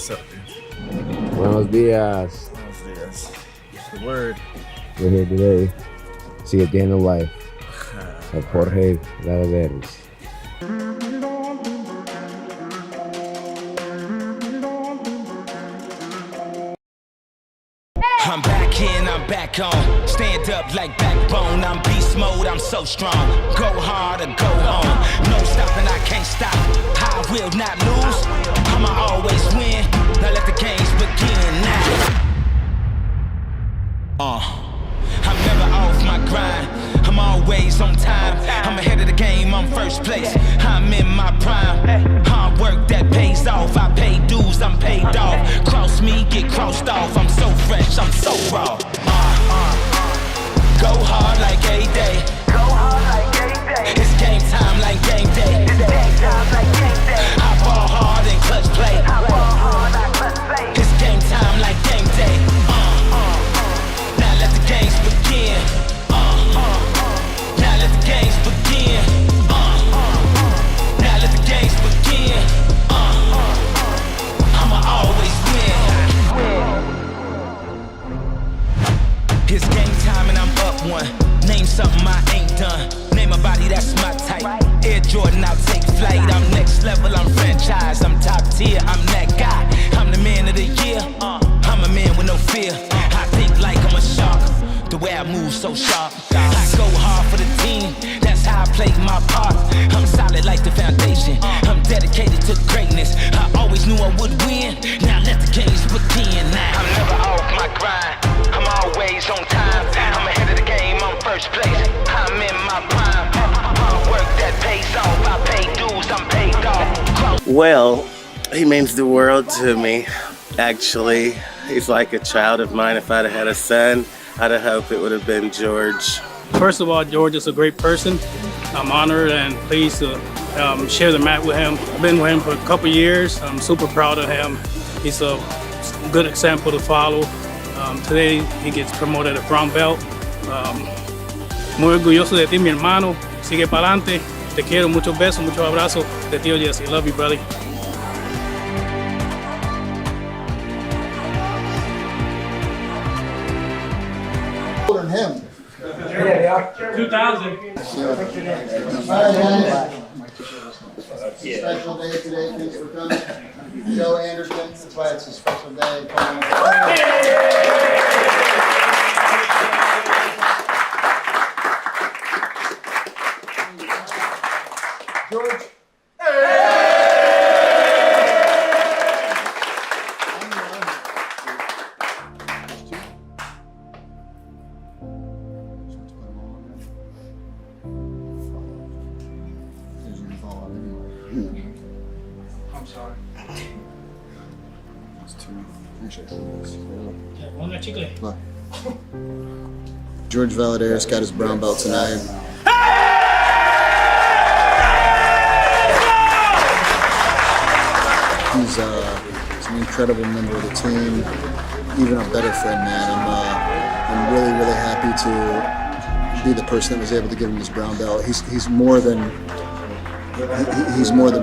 What's up, dude? Buenos dias. Buenos dias. What's the word? We're here today to see a day in the life of Jorge Valadares. I'm back in, I'm back on. Stand up like backbone. I'm beast mode, I'm so strong. Go hard or go home. No stopping, I can't stop. I will not lose. I'ma always win. Now let the games begin now. I'm never off my grind. I'm always on time. I'm ahead of the game, I'm first place. I'm in my prime. Hard work that pays off. I pay dues, I'm paid off. Cross me, get crossed off. I'm so fresh, I'm so raw. Go hard like A-Day. Go hard like A-Day. It's game time like game day. It's game time like game day. I ball hard and clutch play. I ball hard, I clutch play. It's game time like game day. Now let the games begin. Now let the games begin. Now let the games begin. I'ma always win. It's game time and I'm up one. Name something I ain't done. Name a body that's my type. Air Jordan, I'll take flight. I'm next level, I'm franchise. I'm top tier, I'm that guy. I'm the man of the year. I'm a man with no fear. I think like I'm a shark. The way I move so sharp. I go hard for the team. That's how I play my part. I'm solid like the foundation. I'm dedicated to greatness. I always knew I would win. Now let the games begin. Now I'm never off my grind. I'm always on time. I'm ahead of the game. I'm first place. I'm in my prime. Hard work that pays off. I pay dues. I'm paid off. Well, he means the world to me. Actually, he's like a child of mine. If I'd have had a son, I'd have hoped it would have been George. First of all, George is a great person. I'm honored and pleased to share the mat with him. I've been with him for a couple years. I'm super proud of him. He's a good example to follow. Today he gets promoted to brown belt. Muy orgulloso de ti, mi hermano. Sigue para adelante. Te quiero. Muchos besos, muchos abrazos de tío Jesse. Love you, brother. Older than him. 2000. Special day today. Thanks for coming. Joe Anderson. That's why it's a special day. George. I'm sorry. Look. George Valadares got his brown belt tonight. He's an incredible member of the team, even a better friend, man. I'm really, really happy to be the person that was able to give him his brown belt. He's more than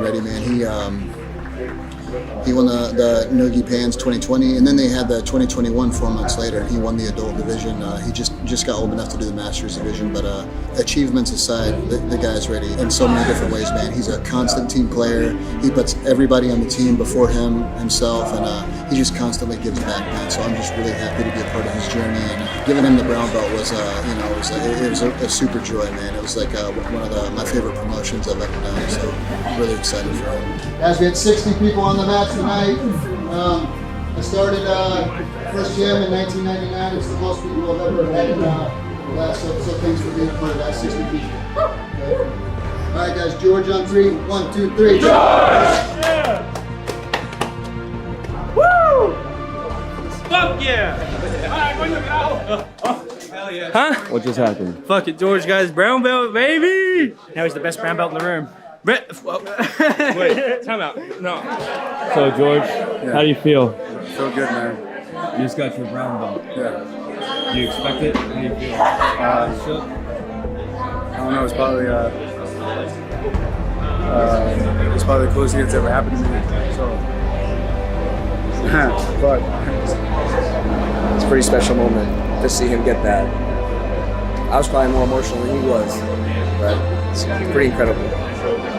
ready, man. He won the Nogi Pans 2020, and then they had the 2021 4 months later, and he won the adult division. He just got old enough to do the Masters division, but achievements aside, the guy's ready in so many different ways, man. He's a constant team player. He puts everybody on the team before himself, and he just constantly gives back, man. So I'm just really happy to be a part of his journey, and giving him the brown belt was, it was a super joy, man. It was like one of my favorite promotions I've ever done, so I'm really excited for him. Guys, we had 60 people on the mat tonight. I started first gym in 1999. It's the most people I've ever had. So thanks for being a part of that. 60 people. Okay. All right, guys. George on 3. 1, 2, 3. George! Yeah! Woo! Fuck yeah! Hell yeah. Huh? What just happened? Fuck it, George got his brown belt, baby! Now he's the best brown belt in the room. Wait, time out. No. So George, how do you feel? Feel good, man. You just got your brown belt. Yeah. Do you expect it? How do you feel? I don't know. It's probably the coolest thing that's ever happened to me. So Fuck. It's a pretty special moment to see him get that. I was probably more emotional than he was, but it's pretty incredible.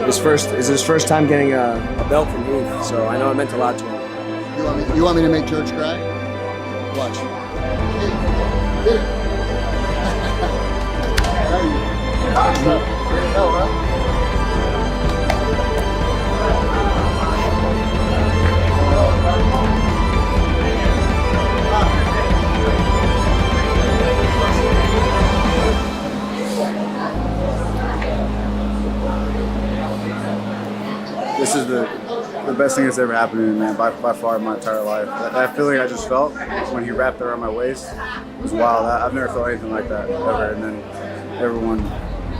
It's his first time getting a belt from Heath, so I know it meant a lot to him. You want me to make George cry? Watch. Hit it. This is the best thing that's ever happened to me, man, by far in my entire life. That feeling I just felt when he wrapped it around my waist was wild. I've never felt anything like that ever. And then everyone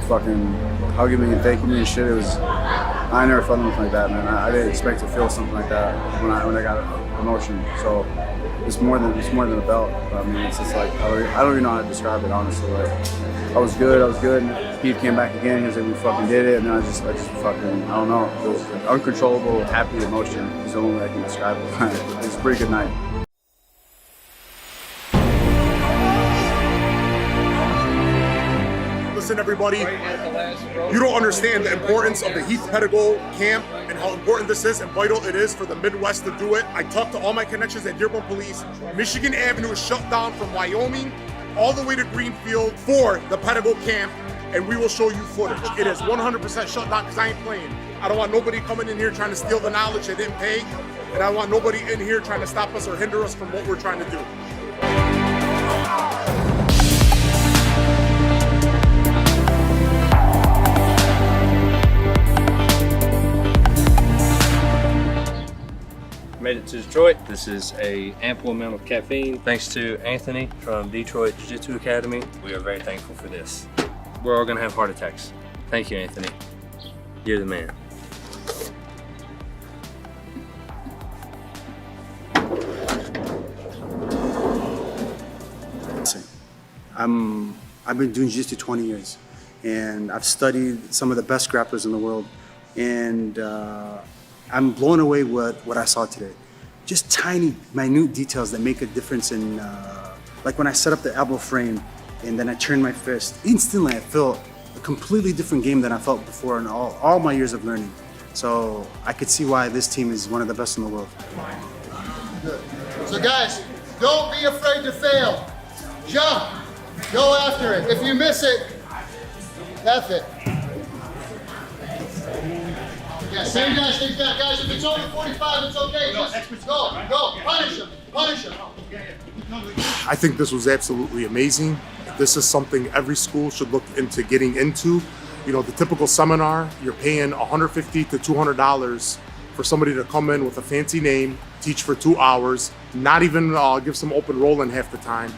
fucking hugging me and thanking me and shit. I never felt anything like that, man. I didn't expect to feel something like that when I got emotion. So it's more than a belt. I mean, it's just like I don't even know how to describe it, honestly. Like I was good. And Pete came back again. He was like, we fucking did it. And then I just fucking, I don't know. It was an uncontrollable, happy emotion. It's the only way I can describe it. It's a pretty good night. Listen, everybody, you don't understand the importance of the Heath Pedigo camp and how important this is and vital it is for the Midwest to do it. I talked to all my connections at Dearborn Police. Michigan Avenue is shut down from Wyoming all the way to Greenfield for the Pedigo camp, and we will show you footage. It is 100% shut down because I ain't playing. I don't want nobody coming in here trying to steal the knowledge they didn't pay, and I want nobody in here trying to stop us or hinder us from what we're trying to do. Made it to Detroit. This is an ample amount of caffeine thanks to Anthony from Detroit Jiu-Jitsu Academy. We are very thankful for this. We're all gonna have heart attacks. Thank you, Anthony. You're the man. I've been doing jiu-jitsu 20 years, and I've studied some of the best grapplers in the world, and I'm blown away with what I saw today. Just tiny, minute details that make a difference in, like when I set up the elbow frame and then I turned my fist, instantly I felt a completely different game than I felt before in all my years of learning. So I could see why this team is one of the best in the world. Good. So guys, don't be afraid to fail. Jump, go after it. If you miss it, F it. Yeah, same guys, take that. Guys, if it's over 45, it's okay. Just go, punish him. I think this was absolutely amazing. This is something every school should look into getting into. You know, the typical seminar, you're paying $150 to $200 for somebody to come in with a fancy name, teach for 2 hours, not even give some open rolling half the time,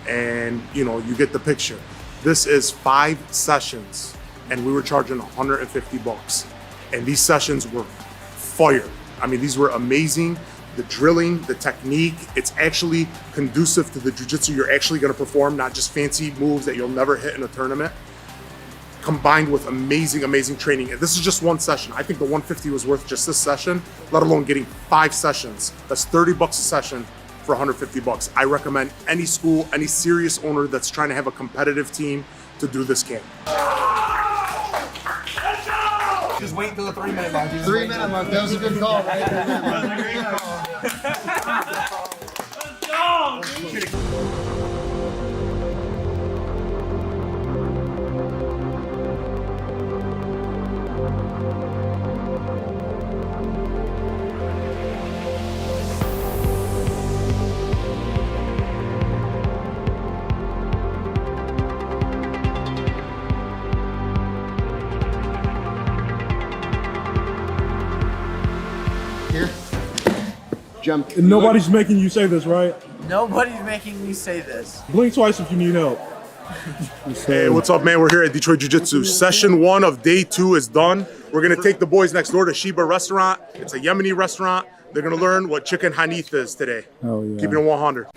and you know, you get the picture. This is 5 sessions, and we were charging $150. And these sessions were fire. I mean, these were amazing. The drilling, the technique, it's actually conducive to the jiu-jitsu you're actually gonna perform, not just fancy moves that you'll never hit in a tournament, combined with amazing, amazing training. And this is just one session. I think the $150 was worth just this session, let alone getting 5 sessions. That's $30 a session for $150. I recommend any school, any serious owner that's trying to have a competitive team to do this camp. Just wait until the 3-minute mark. 3-minute mark. That was a good call, right? Let's go! Jump. And nobody's making you say this, right? Nobody's making me say this. Blink twice if you need help. Hey, what's up, man? We're here at Detroit Jiu-Jitsu. Session 1 of day 2 is done. We're gonna take the boys next door to Sheba Restaurant. It's a Yemeni restaurant. They're gonna learn what chicken hanith is today. Oh yeah. Keeping it 100.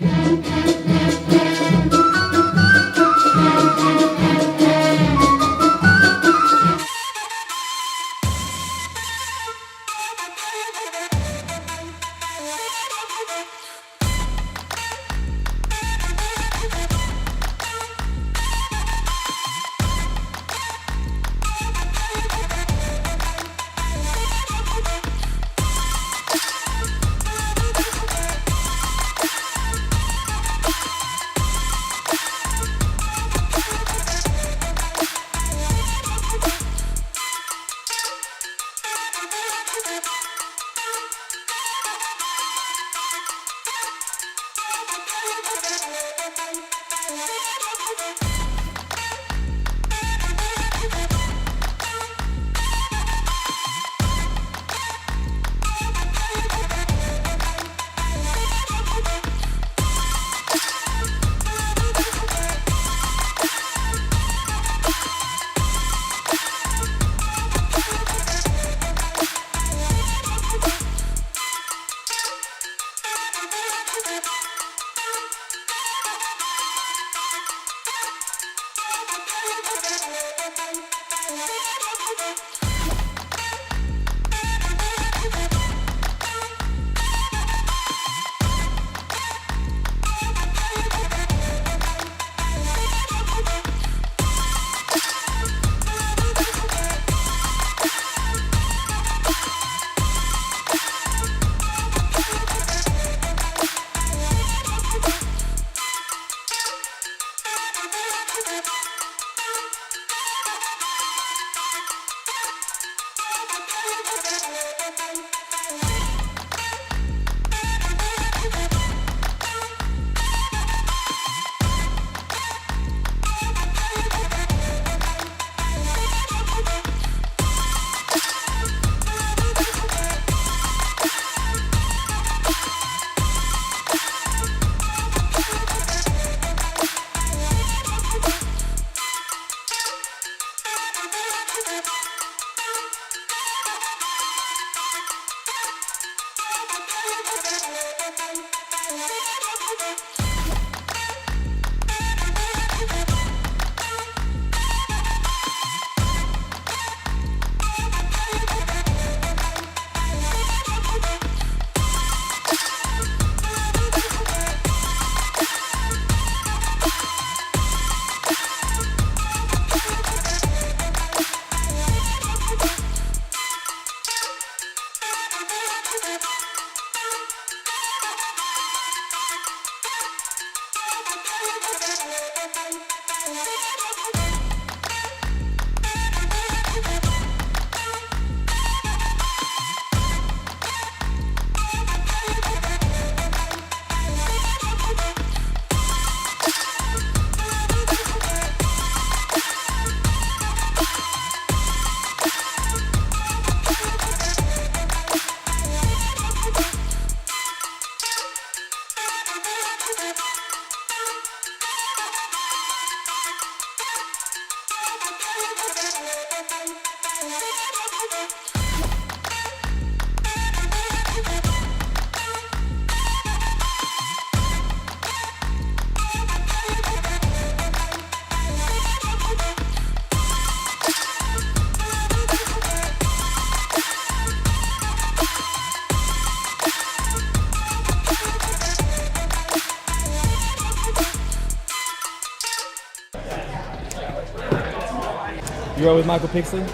You roll with Michael Pixley?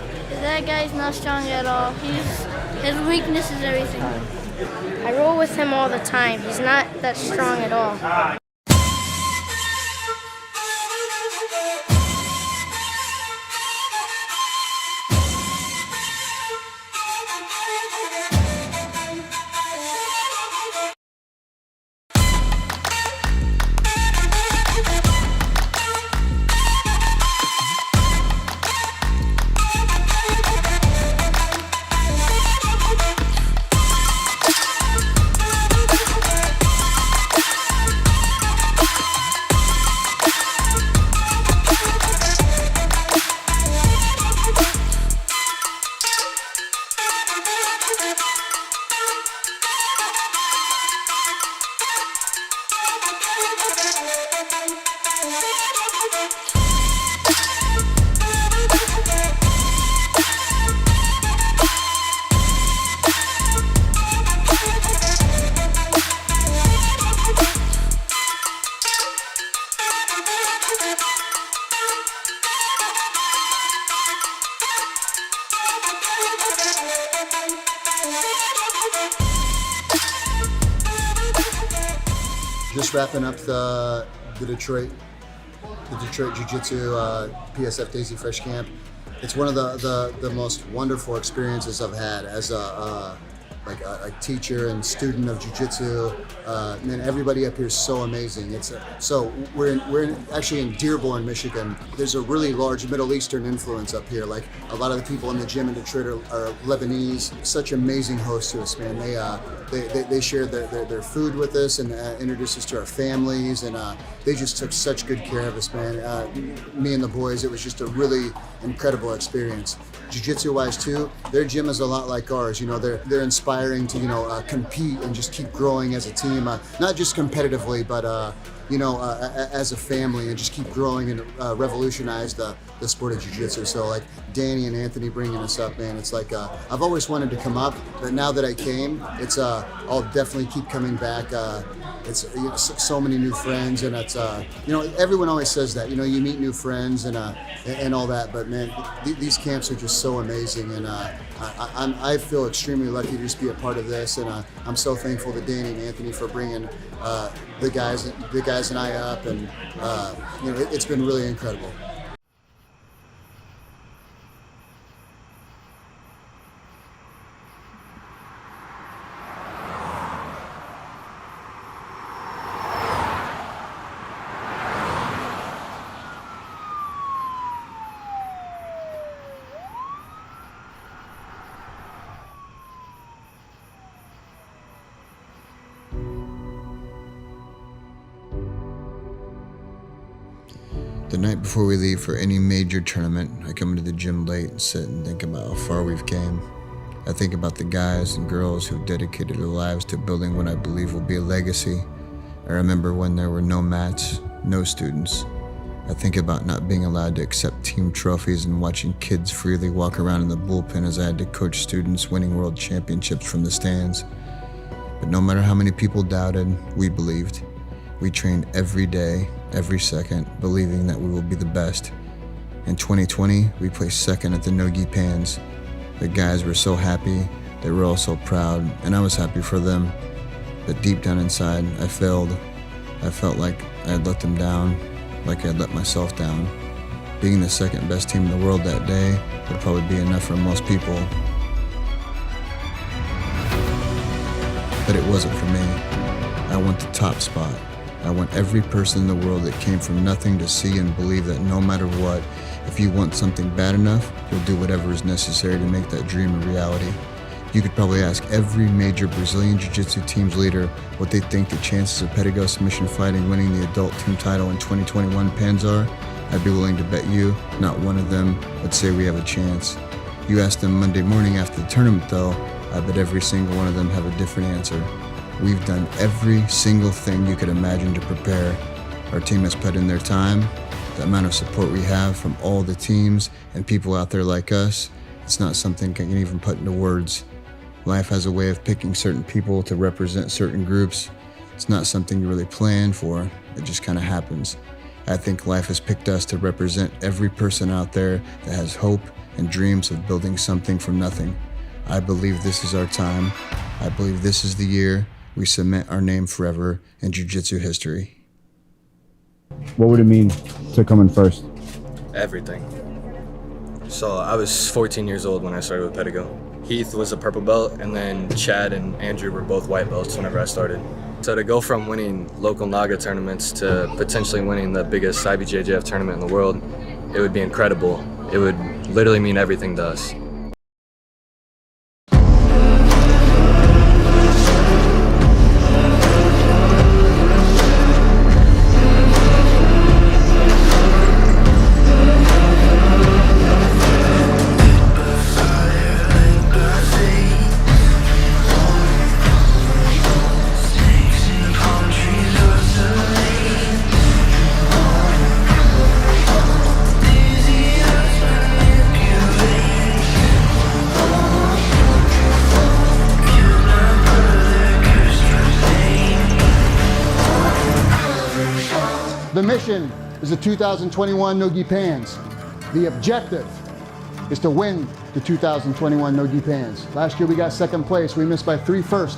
That guy's not strong at all. His weakness is everything. I roll with him all the time. He's not that strong at all. Just wrapping up the Detroit Jiu-Jitsu PSF Daisy Fresh Camp. It's one of the most wonderful experiences I've had as a a teacher and student of jiu-jitsu. Man, everybody up here is so amazing. So we're actually in Dearborn, Michigan. There's a really large Middle Eastern influence up here. Like a lot of the people in the gym in Detroit are Lebanese. Such amazing hosts to us, man. They shared their food with us and introduced us to our families, and they just took such good care of us, man. Me and the boys, it was just a really incredible experience. Jiu-jitsu wise too, their gym is a lot like ours. You know, they're inspiring to compete and just keep growing as a team, not just competitively, but as a family, and just keep growing and revolutionize the sport of jiu-jitsu. So like Danny and Anthony bringing us up, man, it's like I've always wanted to come up, but now that I came, it's I'll definitely keep coming back. It's so many new friends, and it's everyone always says that, you meet new friends and all that, but man, these camps are just so amazing, and I feel extremely lucky to just be a part of this, and I'm so thankful to Danny and Anthony for bringing the guys and I up, and it's been really incredible. The night before we leave for any major tournament, I come into the gym late and sit and think about how far we've came. I think about the guys and girls who've dedicated their lives to building what I believe will be a legacy. I remember when there were no mats, no students. I think about not being allowed to accept team trophies and watching kids freely walk around in the bullpen as I had to coach students winning world championships from the stands. But no matter how many people doubted, we believed. We trained every day, every second, believing that we will be the best. In 2020, we placed second at the No-Gi Pans. The guys were so happy, they were all so proud, and I was happy for them. But deep down inside, I failed. I felt like I had let them down, like I had let myself down. Being the second best team in the world that day would probably be enough for most people. But it wasn't for me. I want the top spot. I want every person in the world that came from nothing to see and believe that no matter what, if you want something bad enough, you'll do whatever is necessary to make that dream a reality. You could probably ask every major Brazilian Jiu-Jitsu team's leader what they think the chances of Pedigo Submission Fighting winning the adult team title in 2021 Pans are. I'd be willing to bet you not one of them would say we have a chance. You ask them Monday morning after the tournament though, I bet every single one of them have a different answer. We've done every single thing you could imagine to prepare. Our team has put in their time. The amount of support we have from all the teams and people out there like us, it's not something I can even put into words. Life has a way of picking certain people to represent certain groups. It's not something you really plan for, it just kind of happens. I think life has picked us to represent every person out there that has hope and dreams of building something from nothing. I believe this is our time. I believe this is the year we cement our name forever in jiu-jitsu history. What would it mean to come in first? Everything. So I was 14 years old when I started with Pedigo. Heath was a purple belt, and then Chad and Andrew were both white belts whenever I started. So to go from winning local Naga tournaments to potentially winning the biggest IBJJF tournament in the world, it would be incredible. It would literally mean everything to us. The mission is the 2021 No-Gi Pans. The objective is to win the 2021 No-Gi Pans. Last year we got second place. We missed by 3 first,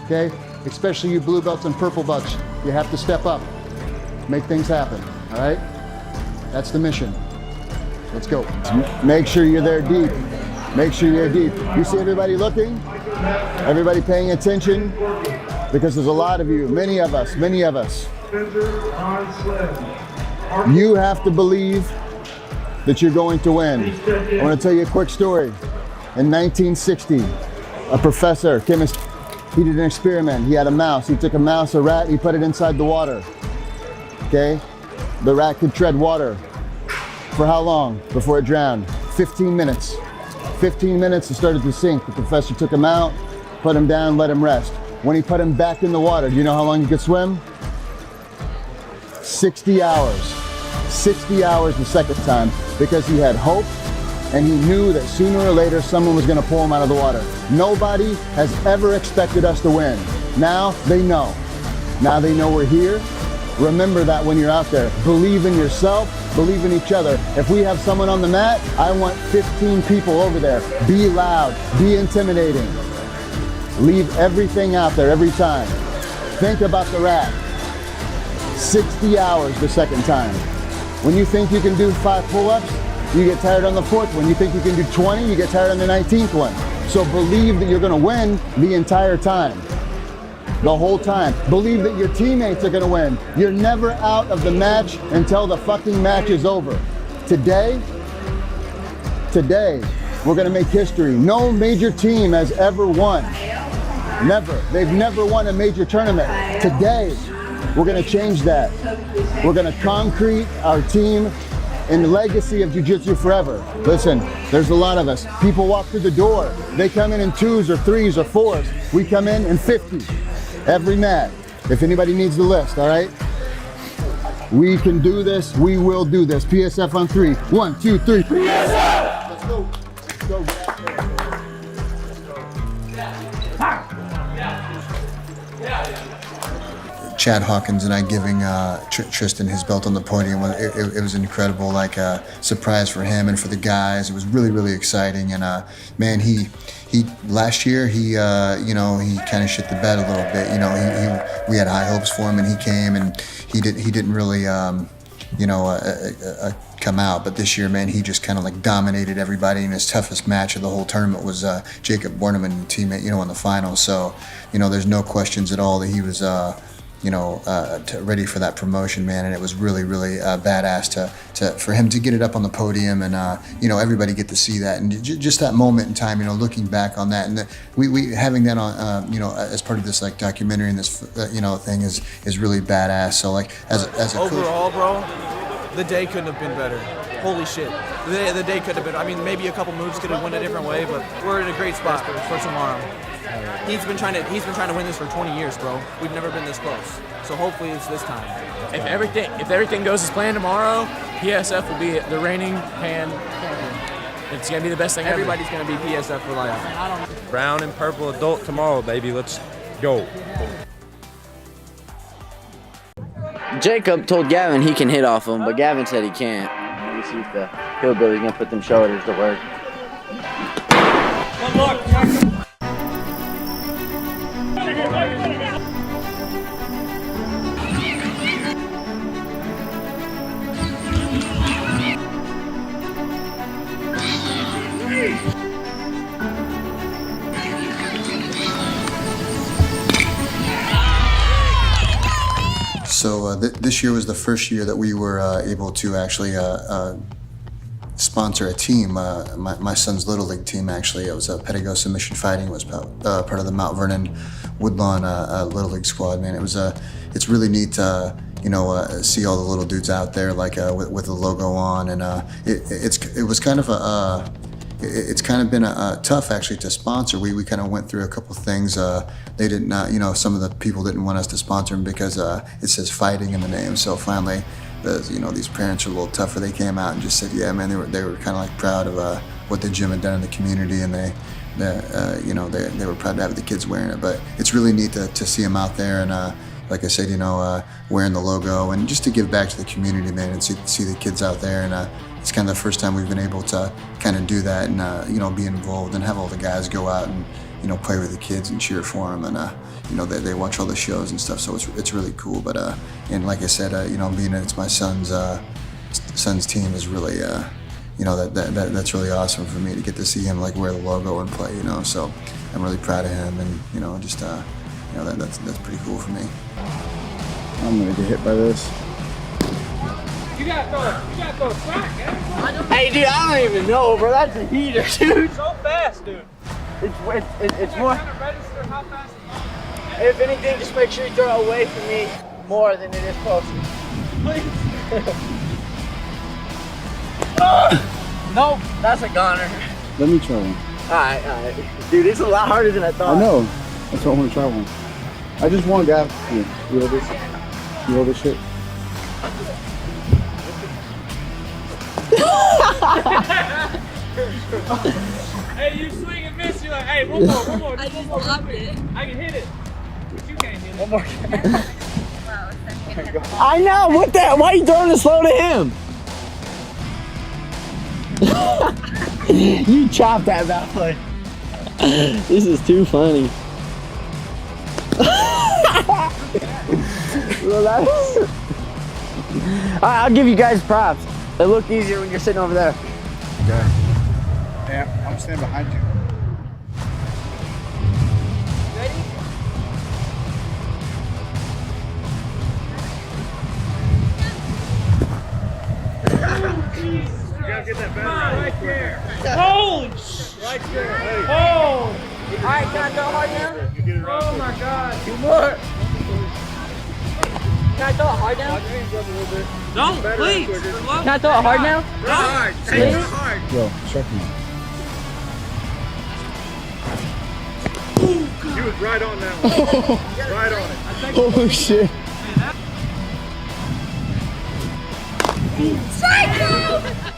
okay? Especially you blue belts and purple belts. You have to step up, make things happen, all right? That's the mission. Let's go. Make sure you're there deep. Make sure you're deep. You see everybody looking? Everybody paying attention, because there's a lot of you, many of us. You have to believe that you're going to win. I want to tell you a quick story. In 1960, a professor, chemist, he did an experiment. He had a mouse. He took a mouse, a rat, he put it inside the water. Okay? The rat could tread water. For how long before it drowned? 15 minutes. 15 minutes, it started to sink. The professor took him out, put him down, let him rest. When he put him back in the water, do you know how long he could swim? 60 hours. 60 hours the second time, because he had hope and he knew that sooner or later someone was going to pull him out of the water. Nobody has ever expected us to win. Now they know. Now they know we're here. Remember that when you're out there. Believe in yourself, believe in each other. If we have someone on the mat, I want 15 people over there. Be loud, be intimidating. Leave everything out there every time. Think about the rat. 60 hours the second time. When you think you can do 5 pull-ups, you get tired on the 4th one. You think you can do 20, you get tired on the 19th one. So believe that you're gonna win the entire time. The whole time. Believe that your teammates are gonna win. You're never out of the match until the fucking match is over. Today, we're gonna make history. No major team has ever won. Never. They've never won a major tournament. Today, we're gonna change that. We're gonna concrete our team in the legacy of Jiu-Jitsu forever. Listen, there's a lot of us. People walk through the door. They come in 2s or 3s or 4s. We come in 50. Every mat. If anybody needs the list, all right? We can do this. We will do this. PSF on 3. 1, 2, 3. PSF! Let's go. Let's go. Chad Hawkins and I giving Tristan his belt on the podium, it was incredible, like a surprise for him and for the guys. It was really, really exciting. And man, he last year he kind of shit the bed a little bit. You know, we had high hopes for him, and he came and he didn't really come out. But this year, man, he just kind of like dominated everybody. And his toughest match of the whole tournament was Jacob Borneman, teammate, in the finals. So, there's no questions at all that he was ready for that promotion, man. And it was really, really badass for him to get it up on the podium, and everybody get to see that, and just that moment in time, looking back on that, and we having that on, as part of this like documentary and this thing is really badass. So like as a overall, bro, the day couldn't have been better. Holy shit, the day could have been. I mean, maybe a couple moves could have went a different way, but we're in a great spot for tomorrow. He's been trying to win this for 20 years, bro. We've never been this close. So hopefully it's this time. If everything goes as planned tomorrow, PSF will be the reigning hand champion. It's gonna be the best thing ever. Everybody's gonna be PSF for life. Brown and purple adult tomorrow, baby. Let's go. Jacob told Gavin he can hit off him, but Gavin said he can't. You see if the hillbilly's gonna put them shoulders to work. Good luck. So this year was the first year that we were able to actually sponsor a team. My son's Little League team, actually. It was Pedigo Submission Fighting. It was part of the Mount Vernon Woodlawn Little League squad, man. It's really neat to, see all the little dudes out there, like with the logo on, and it was kind of it's kind of been tough actually to sponsor. We kind of went through a couple things. They did not, some of the people didn't want us to sponsor them because it says fighting in the name. So finally, these parents are a little tougher. They came out and just said, yeah, man, they were kind of like proud of what the gym had done in the community, and they were proud to have the kids wearing it. But it's really neat to see them out there, and like I said, wearing the logo, and just to give back to the community, man, and see the kids out there. And it's kind of the first time we've been able to kind of do that, and be involved and have all the guys go out and play with the kids and cheer for them, and they watch all the shows and stuff. So it's really cool. But and like I said, being it's my son's team is really that's really awesome for me to get to see him like wear the logo and play. So I'm really proud of him, and just that's pretty cool for me. I'm gonna get hit by this. You gotta throw a crack, eh? Hey, dude, I don't even know, bro. That's a heater, dude. So fast, dude. It's more. Trying to register how fast If anything, just make sure you throw it away from me more than it is closer. Please. Nope, that's a goner. Let me try one. Alright. Dude, it's a lot harder than I thought. I know. That's why I want to try one. I just want gas. You hold this? You hold this shit? Hey, you swing and miss. You're like, hey, one more. I just lobbed it. I can hit it. But you can't hit it. One more. I know. What the? Why are you throwing it slow to him? You chopped that ballet. This is too funny. I'll give you guys props. It looked easier when you're sitting over there. Okay. Yeah, I'm standing behind you. You gotta get that batter right there. Holy shit. Right there. Hey. Oh. Alright, can I go hard now? Oh my god. 2 more. Can I throw it hard now? Don't, please. Can I throw it hard now? Hard. Take it hard. Yo, check me. He was right on that one. Right on it. Oh shit.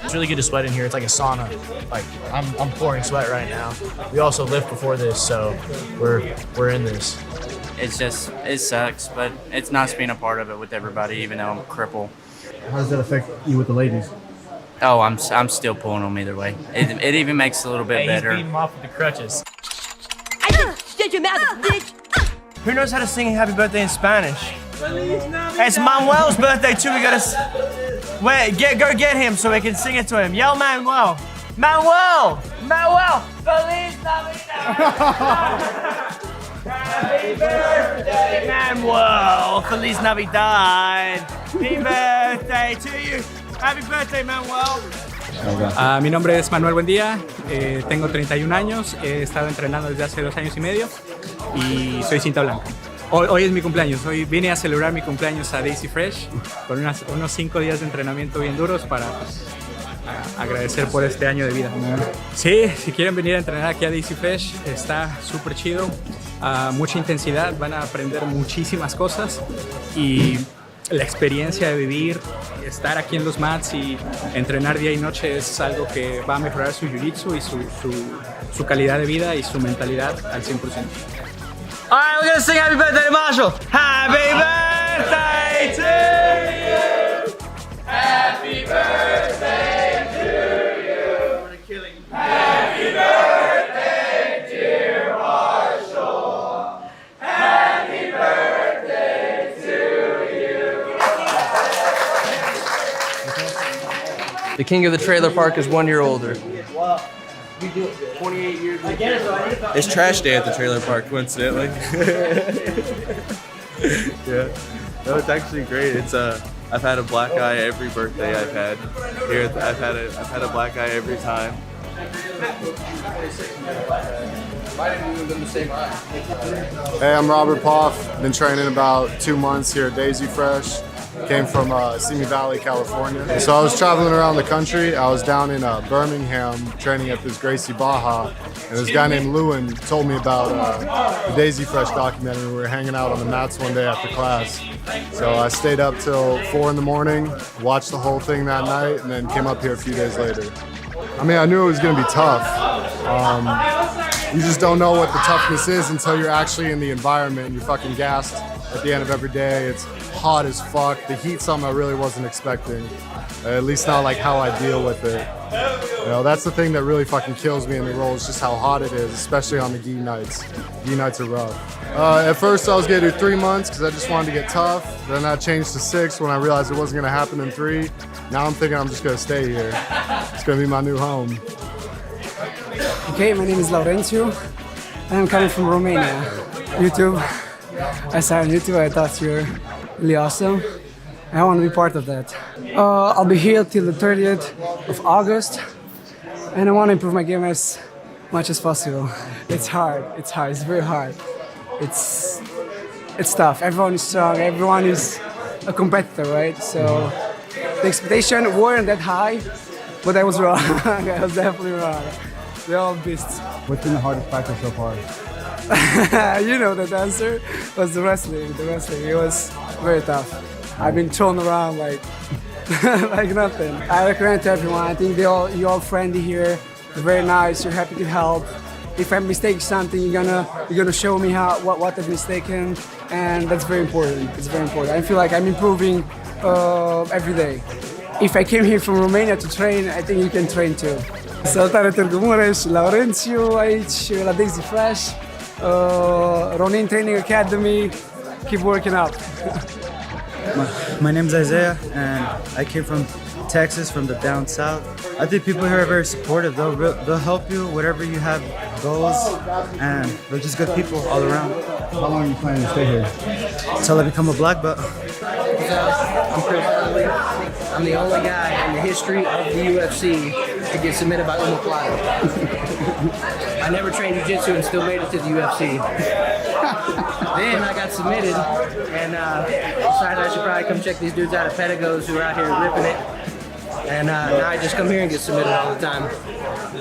It's really good to sweat in here. It's like a sauna. Like I'm pouring sweat right now. We also lift before this, so we're in this. It sucks, but it's nice being a part of it with everybody, even though I'm crippled. How does that affect you with the ladies? Oh, I'm still pulling them either way. It even makes it a little bit better. He's beating him off with the crutches. Shut your mouth, bitch! Who knows how to sing Happy Birthday in Spanish? It's Manuel's birthday too. We gotta go get him so we can sing it to him. Yell, Manuel! Manuel! Feliz Navidad! Happy birthday, Manuel! Feliz Navidad! Happy birthday to you! Happy birthday, Manuel! Mi nombre es Manuel Buendía, tengo 31 años, he estado entrenando desde hace 2 años y medio y soy cinta blanca. Hoy es mi cumpleaños, hoy vine a celebrar mi cumpleaños a Daisy Fresh con unos 5 días de entrenamiento bien duros para agradecer por este año de vida. Sí, si quieren venir a entrenar aquí a Daisy Fresh, está súper chido, mucha intensidad, van a aprender muchísimas cosas y la experiencia de vivir, estar aquí en los mats y entrenar día y noche es algo que va a mejorar su jiu-jitsu y su calidad de vida y su mentalidad al 100%. All right, we're gonna sing Happy Birthday to Marshall. Happy birthday to you. Happy birthday to you. Happy birthday, dear Marshall. Happy birthday to you. The king of the trailer park is 1 year older. You do it 28 years. It's trash day at the trailer park, coincidentally. Yeah. No, it's actually great. It's I've had a black eye every birthday I've had here. I've had a black eye every time. Hey, I'm Robert Poff. Been training about 2 months here at Daisy Fresh. Came from Simi Valley, California. So I was traveling around the country. I was down in Birmingham training at this Gracie Baja. And this guy named Lewin told me about the Daisy Fresh documentary. We were hanging out on the mats one day after class. So I stayed up till 4 in the morning, watched the whole thing that night, and then came up here a few days later. I mean, I knew it was gonna be tough. You just don't know what the toughness is until you're actually in the environment. You're fucking gassed at the end of every day. It's hot as fuck. The heat's something I really wasn't expecting. At least not like how I deal with it. You know, that's the thing that really fucking kills me in the role is just how hot it is, especially on the gi nights. Gi nights are rough. At first I was gonna do 3 months because I just wanted to get tough. Then I changed to 6 when I realized it wasn't gonna happen in 3. Now I'm thinking I'm just gonna stay here. It's gonna be my new home. Okay, my name is Laurencio. I'm coming from Romania. YouTube. I started YouTube. I thought you were really awesome. I want to be part of that. I'll be here till the 30th of August, and I want to improve my game as much as possible. It's hard. It's hard. It's very hard. It's tough. Everyone is strong. Everyone is a competitor, right? So the expectations weren't that high, but I was wrong. I was definitely wrong. They're all beasts. What's been the hardest practice so far? You know that answer was the wrestling. The wrestling. It was very tough. I've been thrown around like like nothing. I recommend to everyone. I think you're all friendly here. You're very nice. You're happy to help. If I mistake something, you're gonna show me what I've mistaken, and that's very important. It's very important. I feel like I'm improving every day. If I came here from Romania to train, I think you can train too. Salutare Târgu Mureș, Laurențiu aici la Daisy Fresh, Ronin Training Academy. Keep working out. My name's Isaiah, and I came from Texas, from the down south. I think people here are very supportive. They'll help you whatever you have goals, and they're just good people all around. How long are you planning to stay here? Until I become a black belt. I'm Chris Foley. I'm the only guy in the history of the UFC to get submitted by Uma Plata. I never trained jiu-jitsu and still made it to the UFC. Then I got submitted and decided I should probably come check these dudes out at Pedagog's who are out here ripping it. And now I just come here and get submitted all the time.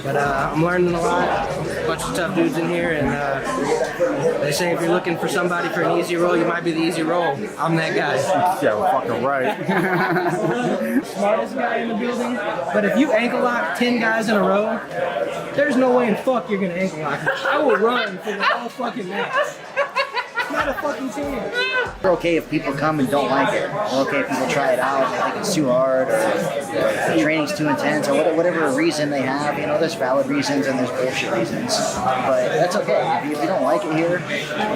But I'm learning a lot. A bunch of tough dudes in here, and they say if you're looking for somebody for an easy role, you might be the easy role. I'm that guy. Yeah, well, fucking right. Smartest guy in the building. But if you ankle lock 10 guys in a row, there's no way in fuck you're gonna ankle lock me. I will run for the whole fucking match. Not a fucking chance. We're okay if people come and don't like it. We're okay if people try it out and they think it's too hard or the training's too intense or whatever reason they have. You know, there's valid reasons and there's bullshit reasons. But that's okay. If you don't like it here,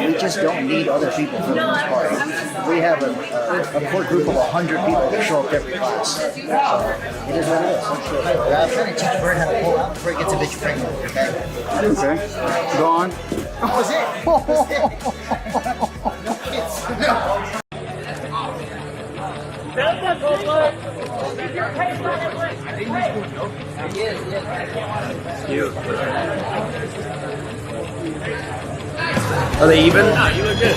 we just don't need other people for the most part. We have a core group of 100 people that show up to every class. So it is what it is. I'm trying to teach Bird how to pull out before he gets a bitch pregnant. Okay? Okay. Go on. That was it. Are they even? Nah, you look good.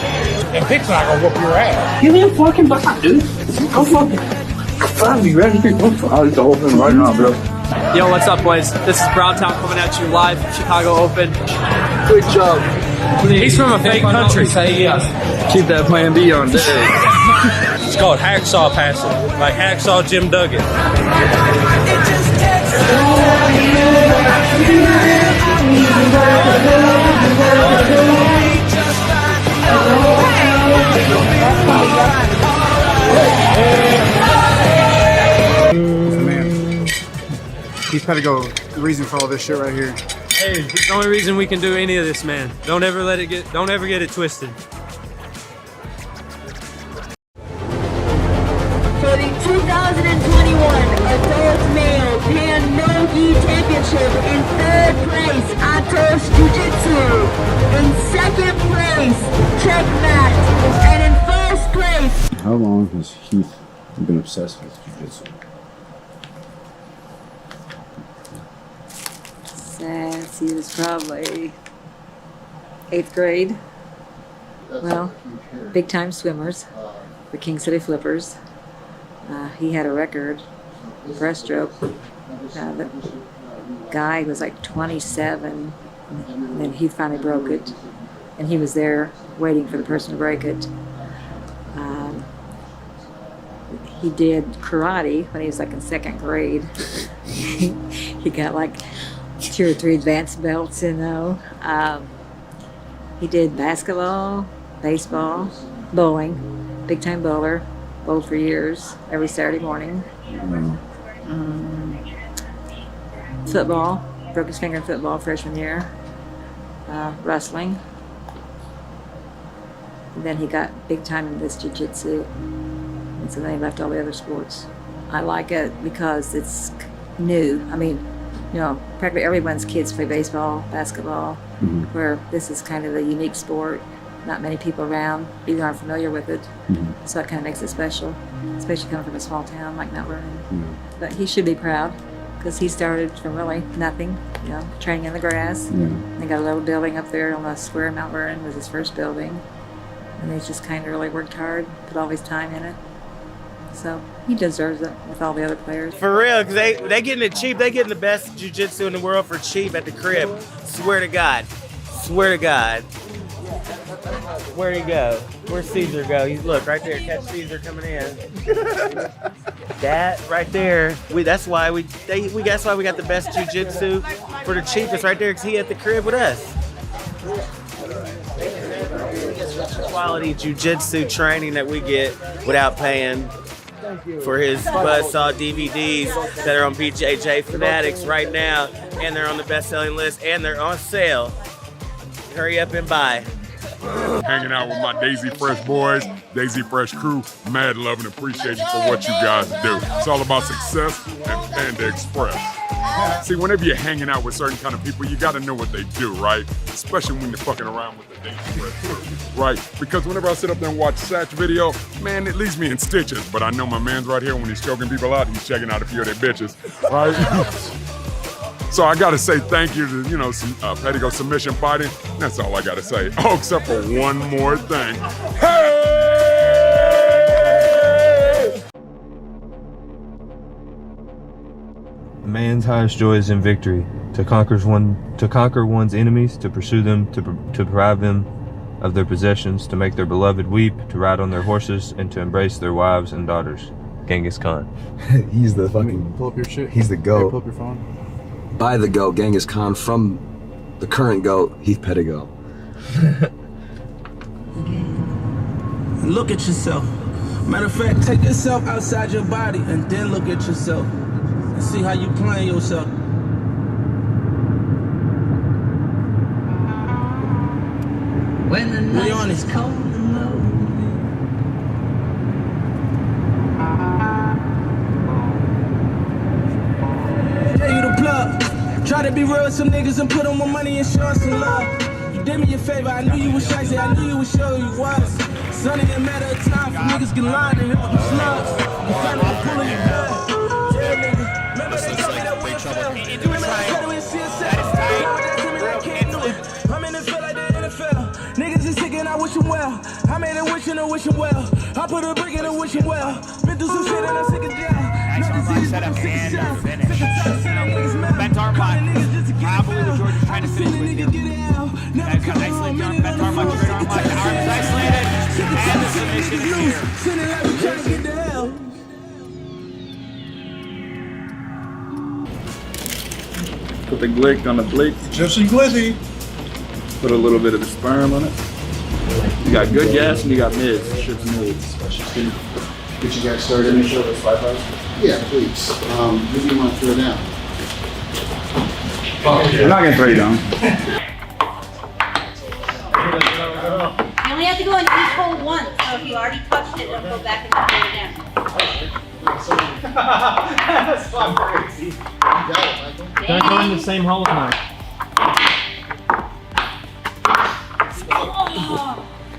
And Vic's not gonna whoop your ass. Give me a fucking back, dude. Go fucking. I'll be ready. I'll go open right now, bro. Yo, what's up, boys? This is Browntown coming at you live from Chicago Open. Good job. He's from a fake country. Say yes. Keep that plan B on deck. It's called hacksaw passing, like hacksaw Jim Duggan. He's got to go. The reason for all this shit right here. Hey, it's the only reason we can do any of this, man. Don't ever get it twisted. For the 2021 Adult Male Pan No-Gi Championship, in 3rd place, Atos Jiu-Jitsu. In 2nd place, Check Matt. And in 1st place, How long has Heath been obsessed with jiu-jitsu? Since he was probably 8th grade. Well, big time swimmers, the King City Flippers. He had a record, breaststroke. The guy was like 27, and then he finally broke it, and he was there waiting for the person to break it. He did karate when he was like in 2nd grade. He got like 2 or 3 advanced belts, you know. He did basketball, baseball, bowling, big time bowler, bowled for years, every Saturday morning. Football, broke his finger in football freshman year. Wrestling. And then he got big time in this jiu-jitsu. And so then he left all the other sports. I like it because it's new. I mean, you know, practically everyone's kids play baseball, basketball, where this is kind of a unique sport. Not many people around either aren't familiar with it, so that kind of makes it special, especially coming from a small town like Mount Vernon. But he should be proud because he started from really nothing, you know, training in the grass. They got a little building up there on the square in Mount Vernon was his first building, and he's just kind of really worked hard, put all his time in it. So he deserves it with all the other players. For real, because they getting it cheap. They getting the best jiu-jitsu in the world for cheap at the crib. Swear to God. Swear to God. Where'd he go? Where'd Caesar go? He's look right there. Catch Caesar coming in. That right there. That's why we got the best jiu-jitsu for the cheapest right there, because he at the crib with us. Quality jiu-jitsu training that we get without paying for his Buzzsaw DVDs that are on BJJ Fanatics right now, and they're on the best-selling list, and they're on sale. Hurry up and buy. Hanging out with my Daisy Fresh boys, Daisy Fresh crew. Mad love and appreciation for what you guys do. It's all about success and Panda Express. See, whenever you're hanging out with certain kind of people, you gotta know what they do, right? Especially when you're fucking around with the Daisy Fresh, right? Because whenever I sit up there and watch Satch video, man, it leaves me in stitches. But I know my man's right here when he's choking people out, he's checking out a few of their bitches, right? So I gotta say thank you to, you know, some Pedigo Submission Fighting. That's all I gotta say. Oh, except for one more thing. Hey! A man's highest joy is in victory, to conquer one's enemies, to pursue them, to deprive them of their possessions, to make their beloved weep, to ride on their horses, and to embrace their wives and daughters. Genghis Khan. He's the fucking. Pull up your shit. He's the GOAT. Pull up your phone. By the GOAT, Genghis Khan, from the current GOAT, Heath Pedigo. Look at yourself. Matter of fact, take yourself outside your body and then look at yourself and see how you playing yourself. When the night is cold and low. Try to be real with some niggas and put on more money and show us some love. You did me a favor, I knew you was shicey, I knew you would show you was. Son, it didn't matter of time for niggas get lined and hit with them slugs. You found out pulling your blood. Yeah, nigga. Remember they told me that we fell. You remember I cut away CSL. I can't do it. I'm in the field like the NFL. Niggas is sick and I wish them well. I made a wish and I wish them well. I put a brick in a wish them well. Been through some shit and I'm sick of jail. Set up and finish. Ben Tarmont. I believe what George is trying to finish with you. Nice leg jump. Ben Tarmont straight arm lock. The arm is isolated. And the submission is here. Put the glick on the blick. Gypsy glizzy. Put a little bit of the sperm on it. You got good gas and you got mids. Shit's mids. Get you guys started in the show with 5 hours? Yeah, please. Who do you want to throw down? You're not gonna throw you down. You only have to go in each hole once, so if you already touched it, don't go back and throw it again. That's fucking crazy. Don't go in the same hole with mine.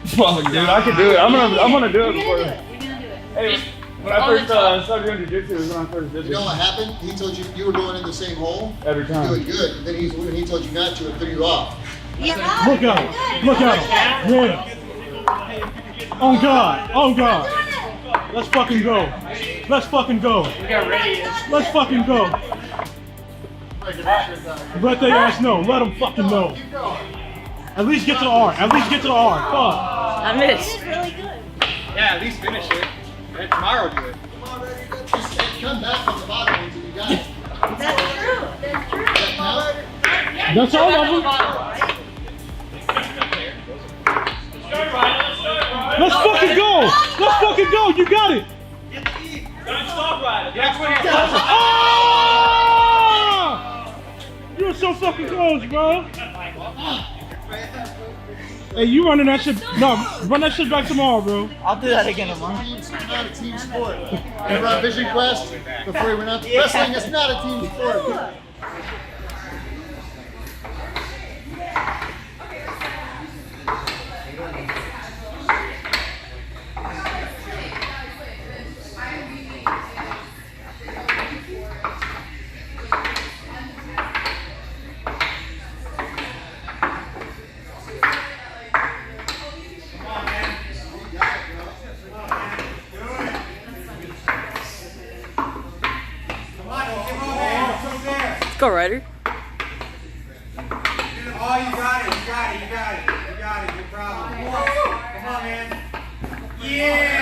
Fuck, dude, I can do it. I'm gonna do it before. You're gonna do it. Hey, when I first started doing jiu-jitsu, it was when I first did this. You know what happened? He told you you were going in the same hole. Every time. Doing good. Then when he told you not to, it threw you off. Look out him. Look out him. Yeah. On God. On God. Let's fucking go. Let's fucking go. We got ready. Let's fucking go. Let their ass know. Let them fucking know. At least get to the R. At least get to the R. Fuck. I missed. Really good. Yeah, at least finish it. And tomorrow do it. Come back from the bottom until you got it. That's true. That's true. That's all of them. Let's fucking go. Let's fucking go. You got it. Oh! You're so fucking close, bro. Hey, you running that shit? No, run that shit back tomorrow, bro. I'll do that again tomorrow. It's not a team sport. Remember on Vision Quest? Before we went out to wrestling, it's not a team sport. Let's go, Ryder. Oh, you got it, you got it, you got it, you got it, good problem. Come on, man. Yeah!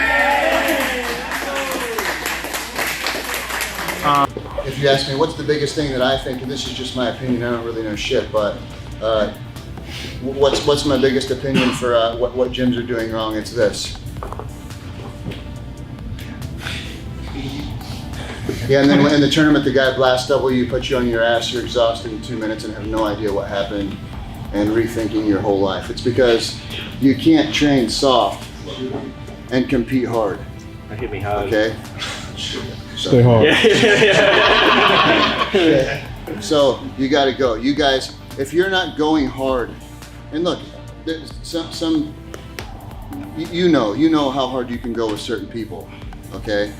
If you ask me what's the biggest thing that I think, and this is just my opinion, I don't really know shit, but what's my biggest opinion for what gyms are doing wrong? It's this. Yeah, and then in the tournament, the guy blasts W, puts you on your ass, you're exhausted in 2 minutes and have no idea what happened and rethinking your whole life. It's because you can't train soft and compete hard. That hit me hard. Okay? Stay hard. Okay. So you got to go. You guys, if you're not going hard, and look, there's some you know how hard you can go with certain people. Okay,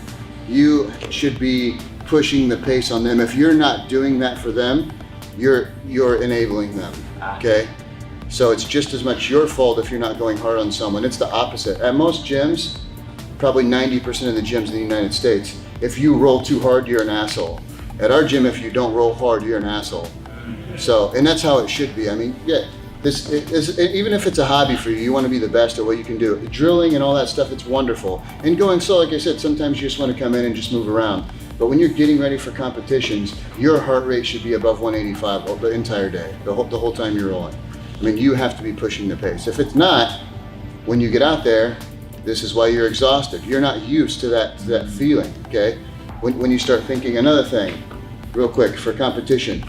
you should be pushing the pace on them. If you're not doing that for them, you're enabling them. Okay, so it's just as much your fault if you're not going hard on someone. It's the opposite. At most gyms, probably 90% of the gyms in the United States, if you roll too hard, you're an asshole. At our gym, if you don't roll hard, you're an asshole. So, and that's how it should be. I mean, yeah, this is, even if it's a hobby for you, you want to be the best at what you can do. Drilling and all that stuff, it's wonderful. And going slow, like I said, sometimes you just want to come in and just move around. But when you're getting ready for competitions, your heart rate should be above 185 the entire day, the whole time you're rolling. I mean, you have to be pushing the pace. If it's not, when you get out there, this is why you're exhausted. You're not used to that feeling, okay? When you start thinking, another thing, real quick, for competition,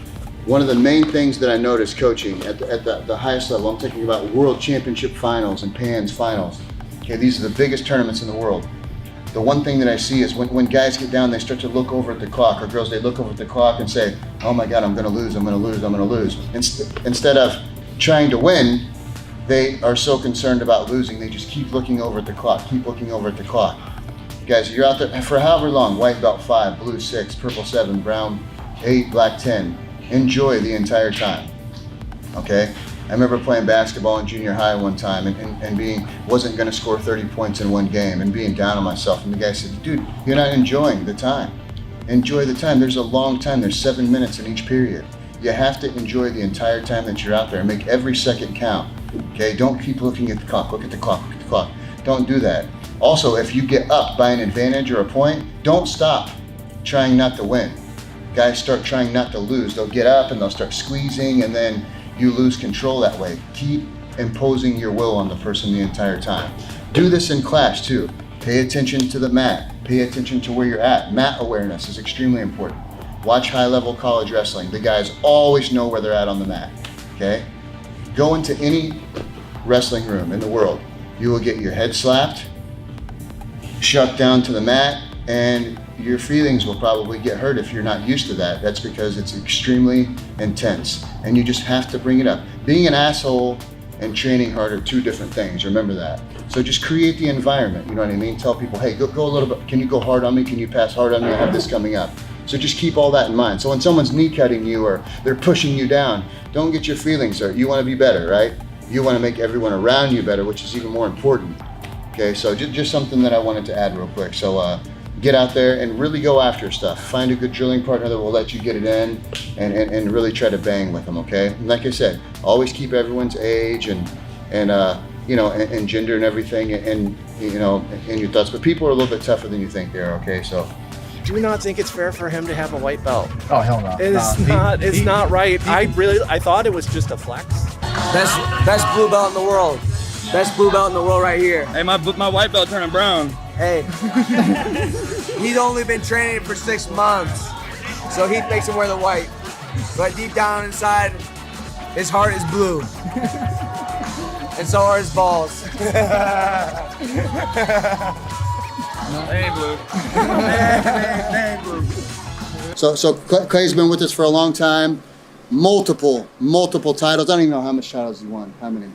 one of the main things that I noticed coaching at the highest level, I'm talking about World Championship finals and PANS finals. Okay, these are the biggest tournaments in the world. The one thing that I see is when guys get down, they start to look over at the clock, or girls, they look over at the clock and say, oh my God, I'm gonna lose, I'm gonna lose, I'm gonna lose. Instead of trying to win, they are so concerned about losing, they just keep looking over at the clock, keep looking over at the clock. Guys, you're out there for however long, white belt 5, blue 6, purple 7, brown 8, black 10. Enjoy the entire time, okay? I remember playing basketball in junior high one time and wasn't gonna score 30 points in one game and being down on myself. And the guy said, dude, you're not enjoying the time. Enjoy the time. There's a long time. There's 7 minutes in each period. You have to enjoy the entire time that you're out there and make every second count, okay? Don't keep looking at the clock. Look at the clock, look at the clock. Don't do that. Also, if you get up by an advantage or a point, don't stop trying not to win. Guys start trying not to lose. They'll get up and they'll start squeezing, and then you lose control that way. Keep imposing your will on the person the entire time. Do this in class too. Pay attention to the mat. Pay attention to where you're at. Mat awareness is extremely important. Watch high-level college wrestling. The guys always know where they're at on the mat, okay? Go into any wrestling room in the world. You will get your head slapped, shoved down to the mat, and your feelings will probably get hurt if you're not used to that. That's because it's extremely intense, and you just have to bring it up. Being an asshole and training hard are two different things, remember that. So just create the environment, you know what I mean? Tell people, hey, go a little bit, can you go hard on me? Can you pass hard on me? I have this coming up. So just keep all that in mind. So when someone's knee cutting you or they're pushing you down, don't get your feelings hurt. You want to be better, right? You want to make everyone around you better, which is even more important. Okay, so just something that I wanted to add real quick. So get out there and really go after stuff. Find a good drilling partner that will let you get it in and really try to bang with them, okay? And like I said, always keep everyone's age and you know, and gender and everything and you know, in your thoughts. But people are a little bit tougher than you think they are, okay? So. Do you not think it's fair for him to have a white belt? Oh, hell no. It's not right. I thought it was just a flex. Best blue belt in the world. Best blue belt in the world right here. Hey, my white belt turning brown. Hey, he's only been training for 6 months, so he makes him wear the white. But deep down inside, his heart is blue. And so are his balls. They ain't blue. They ain't blue. So Clay's been with us for a long time. Multiple titles. I don't even know how much titles he won. How many?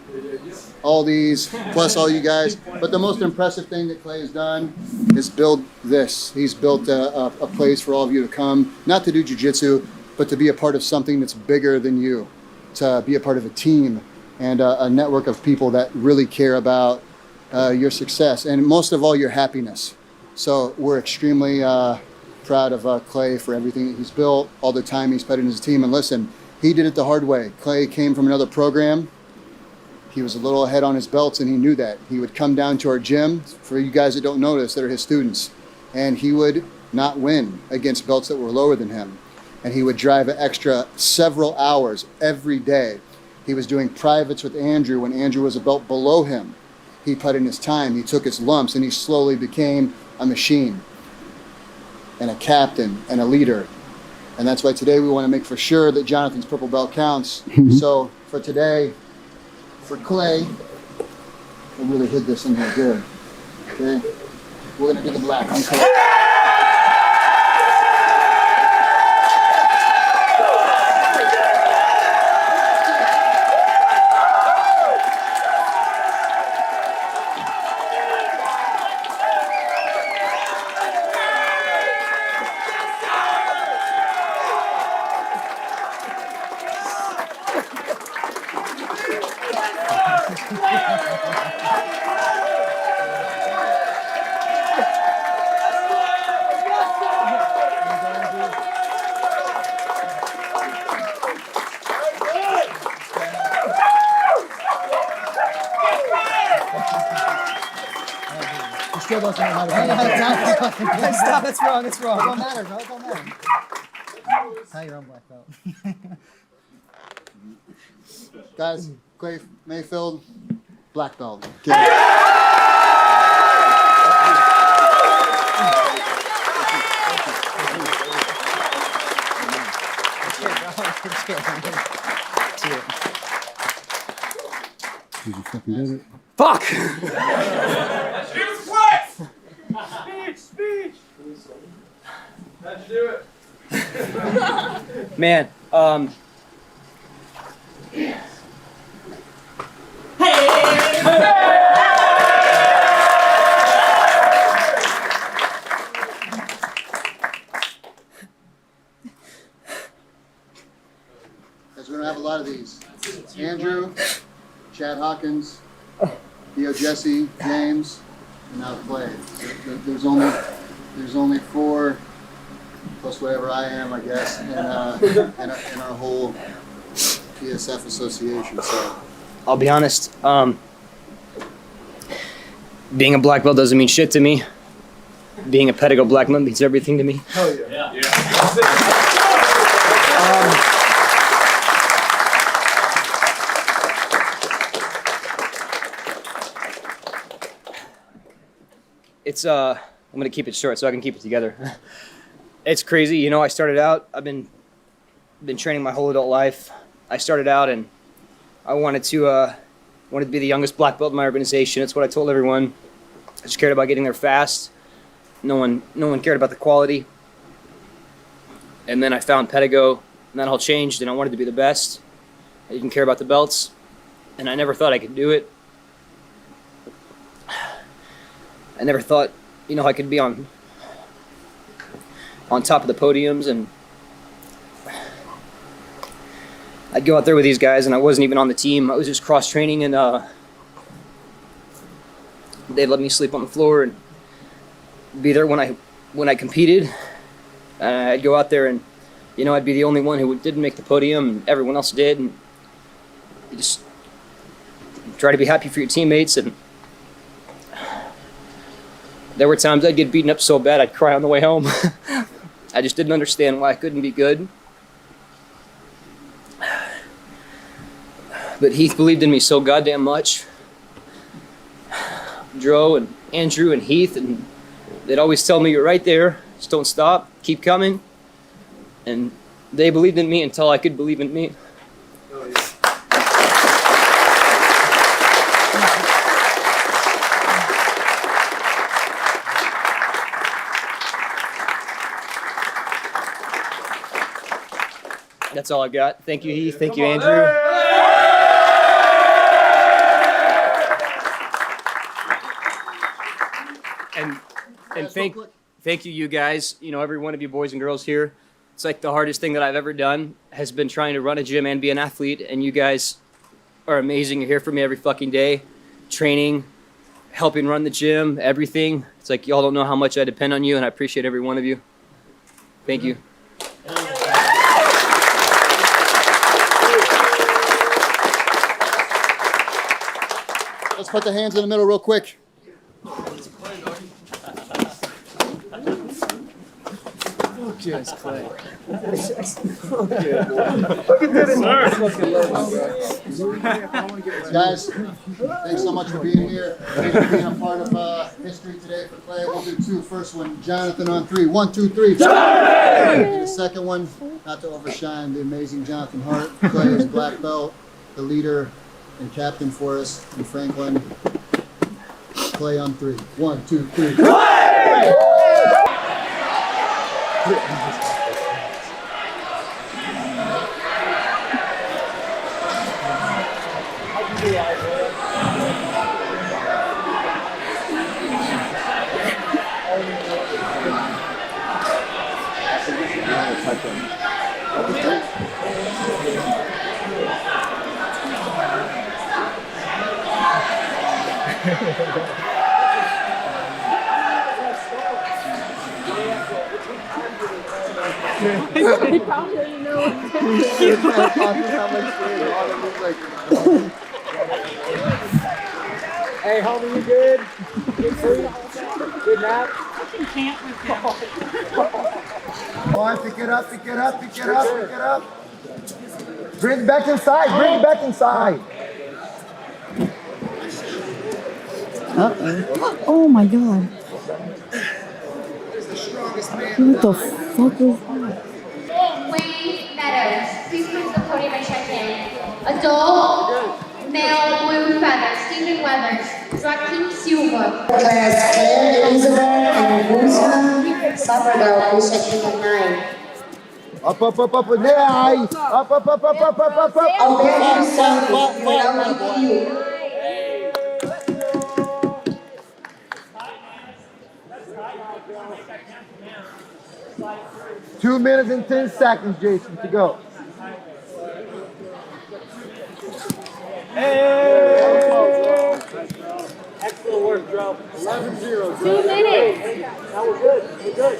All these, plus all you guys. But the most impressive thing that Clay has done is build this. He's built a place for all of you to come, not to do jiu-jitsu, but to be a part of something that's bigger than you, to be a part of a team and a network of people that really care about your success, and most of all, your happiness. So we're extremely proud of Clay for everything that he's built, all the time he's put in his team. And listen, he did it the hard way. Clay came from another program. He was a little ahead on his belts, and he knew that. He would come down to our gym, for you guys that don't know this, that are his students, and he would not win against belts that were lower than him. And he would drive an extra several hours every day. He was doing privates with Andrew when Andrew was a belt below him. He put in his time, he took his lumps, and he slowly became a machine and a captain and a leader. And that's why today we want to make for sure that Jonathan's purple belt counts. So for today, for Clay, I really hid this in here good. Okay, we're gonna do the black on Clay. Still doesn't know how to Stop, that's wrong, that's wrong. It don't matter, bro, it don't matter. Now you're on black belt. Guys, Clay Mayfield, black belt. You fucking did it. Fuck! Speech! How'd you do it? Man, Because we don't have a lot of these. Andrew, Chad Hawkins, Theo Jesse, James, and now Clay. So there's only 4 plus whatever I am, I guess, in our whole PSF association. So I'll be honest, being a black belt doesn't mean shit to me. Being a pedigo black belt means everything to me. Hell yeah. It's I'm gonna keep it short so I can keep it together. It's crazy, you know. I started out. I've been training my whole adult life. I started out and I wanted to be the youngest black belt in my organization. It's what I told everyone. I just cared about getting there fast. No one cared about the quality. And then I found Pedigo, and that all changed. And I wanted to be the best. I didn't care about the belts, and I never thought I could do it. I never thought, you know, I could be on top of the podiums, and I'd go out there with these guys, and I wasn't even on the team. I was just cross-training, and they'd let me sleep on the floor and be there when I competed. I'd go out there, and you know, I'd be the only one who didn't make the podium, and everyone else did. And you just try to be happy for your teammates. And there were times I'd get beaten up so bad I'd cry on the way home. I just didn't understand why I couldn't be good. But Heath believed in me so goddamn much. Dro and Andrew and Heath, and they'd always tell me, "You're right there. Just don't stop. Keep coming." And they believed in me until I could believe in me. That's all I got. Thank you, Heath. Thank you, Andrew. And thank you guys. You know, every one of you boys and girls here. It's like the hardest thing that I've ever done has been trying to run a gym and be an athlete. And you guys are amazing. You're here for me every fucking day, training, helping run the gym, everything. It's like y'all don't know how much I depend on you, and I appreciate every one of you. Thank you. Let's put the hands in the middle real quick. Cheers, Clay. Guys, thanks so much for being here. Thanks for being a part of history today for Clay. We'll do two. First one, Jonathan on 3. 1, 2, 3. And the second one, not to overshine the amazing Jonathan Hart. Clay is black belt, the leader and captain for us in Franklin. Clay on 3. 1, 2, 3. Clay! He probably doesn't know what Hey, homie, you good? Good sleep? Good nap? Come on, pick it up, pick it up, pick it up, pick it up. Bring it back inside, bring it back inside. Oh my god. What the fuck was that? Wayne Meadows, please come to the podium and check in. Adult, male, blue feather, Stephen Weathers, Joaquin Silva. Class Claire Elizabeth and Musa Somerville, please check in at 9. Up, up, up, up, and there, aye. Up, up, up, up, up, up, up, up. Alberto Santos, LGBTQ. 2 minutes and 10 seconds, Jason, to go. Hey! Excellent work, Joe. 11-0. 2 minutes. Now we're good. We're good.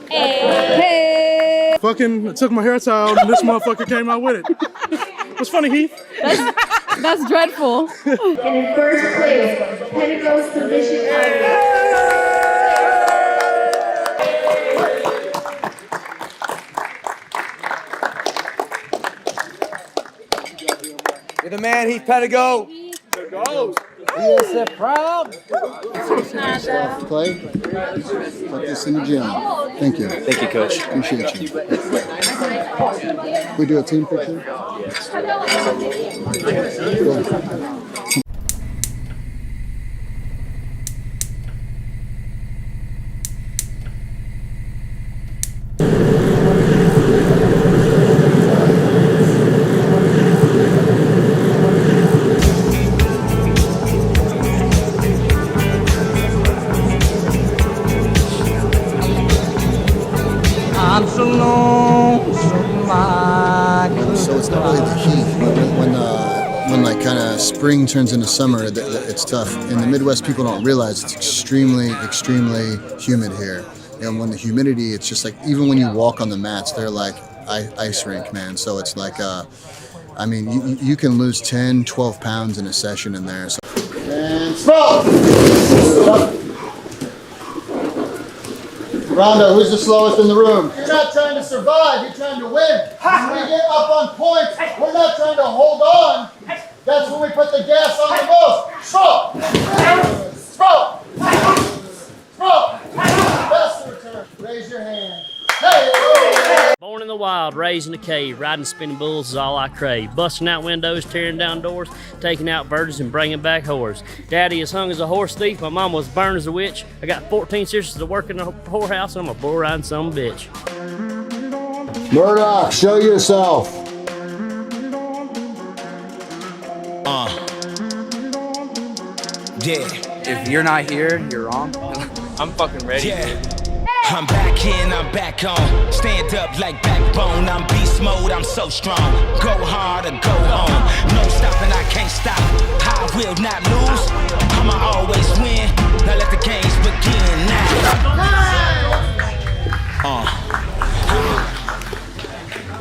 Hey! Fucking took my hair tie out and this motherfucker came out with it. What's funny, Heath? That's dreadful. And in first place, Pentacle Submission Army. You're the man, Heath Pedigo. ESF proud. Clay, put this in the gym. Thank you. Thank you, Coach. Appreciate you. We do a team picture? Cool. So it's not really the heat. When like kind of spring turns into summer, it's tough. In the Midwest, people don't realize it's extremely, extremely humid here. And when the humidity, it's just like, even when you walk on the mats, they're like ice rink, man. So it's like, I mean, you can lose 10, 12 pounds in a session in there. So. And stop! Rondo, who's the slowest in the room? You're not trying to survive, you're trying to win. When we get up on points, we're not trying to hold on. That's when we put the gas on the most. Stop! Stop! Stop! Best return. Raise your hand. Hey! Born in the wild, raised in the cave, riding spinning bulls is all I crave. Busting out windows, tearing down doors, taking out virgins and bringing back whores. Daddy is hung as a horse thief, my mom was burned as a witch. I got 14 sisters that work in the whorehouse, and I'm a bull riding some bitch. Murdoch, show yourself. Yeah. If you're not here, you're wrong. I'm fucking ready. Yeah. I'm back here and I'm back on. Stand up like backbone. I'm beast mode, I'm so strong. Go hard or go home. No stopping, I can't stop. I will not lose. I'ma always win. Now let the games begin now.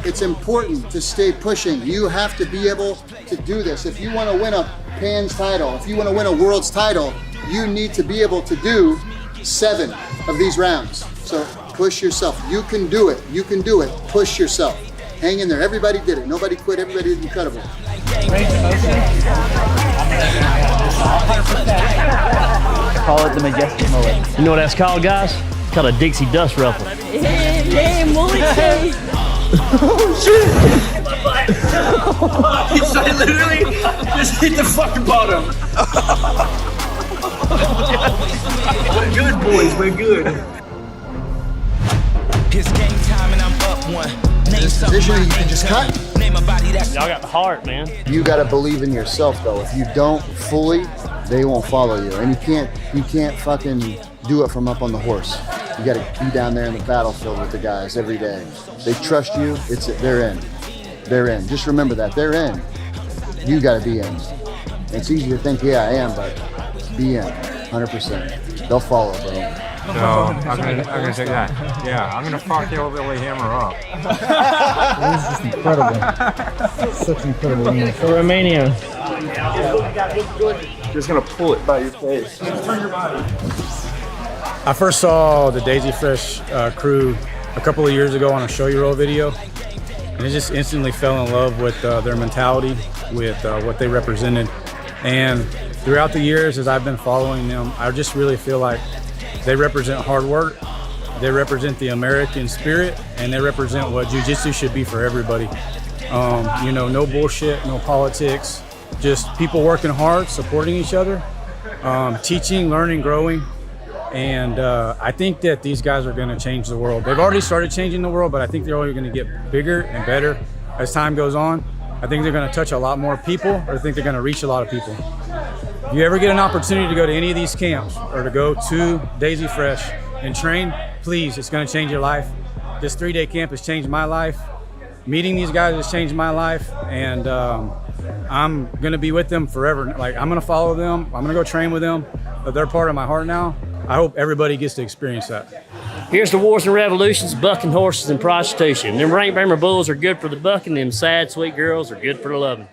It's important to stay pushing. You have to be able to do this. If you want to win a PANS title, if you want to win a World's title, you need to be able to do 7 of these rounds. So push yourself. You can do it. You can do it. Push yourself. Hang in there. Everybody did it. Nobody quit. Everybody did incredible. Call it the majestic mullet. You know what that's called, guys? It's called a Dixie dust ruffle. Yeah, mullet. Oh shit! I literally just hit the fucking bottom. We're good, boys. We're good. It's game time and I'm up one. This position, you can just cut. Name a body that's Y'all got the heart, man. You got to believe in yourself, though. If you don't fully, they won't follow you, and you can't fucking do it from up on the horse. You got to be down there in the battlefield with the guys every day. They trust you. They're in. They're in. Just remember that they're in. You got to be in. It's easy to think, yeah, I am, but be in, 100%. They'll follow, bro. So I'm gonna take that. Yeah, I'm gonna fuck Hillbilly Hammer up. This is incredible. Such incredible news. For Romania. Just gonna pull it by your face. I first saw the Daisy Fresh crew a couple of years ago on a show you roll video, and I just instantly fell in love with their mentality, with what they represented. And throughout the years, as I've been following them, I just really feel like they represent hard work, they represent the American spirit, and they represent what jiu-jitsu should be for everybody. You know, no bullshit, no politics, just people working hard, supporting each other, teaching, learning, growing. And I think that these guys are gonna change the world. They've already started changing the world, but I think they're only gonna get bigger and better as time goes on. I think they're gonna touch a lot more people, or I think they're gonna reach a lot of people. If you ever get an opportunity to go to any of these camps or to go to Daisy Fresh and train, please, it's gonna change your life. This 3-day camp has changed my life. Meeting these guys has changed my life, and I'm gonna be with them forever. Like, I'm gonna follow them, I'm gonna go train with them, but they're part of my heart now. I hope everybody gets to experience that. Here's the wars and revolutions, bucking horses and prostitution. Them rank beamer bulls are good for the bucking, them sad, sweet girls are good for the loving.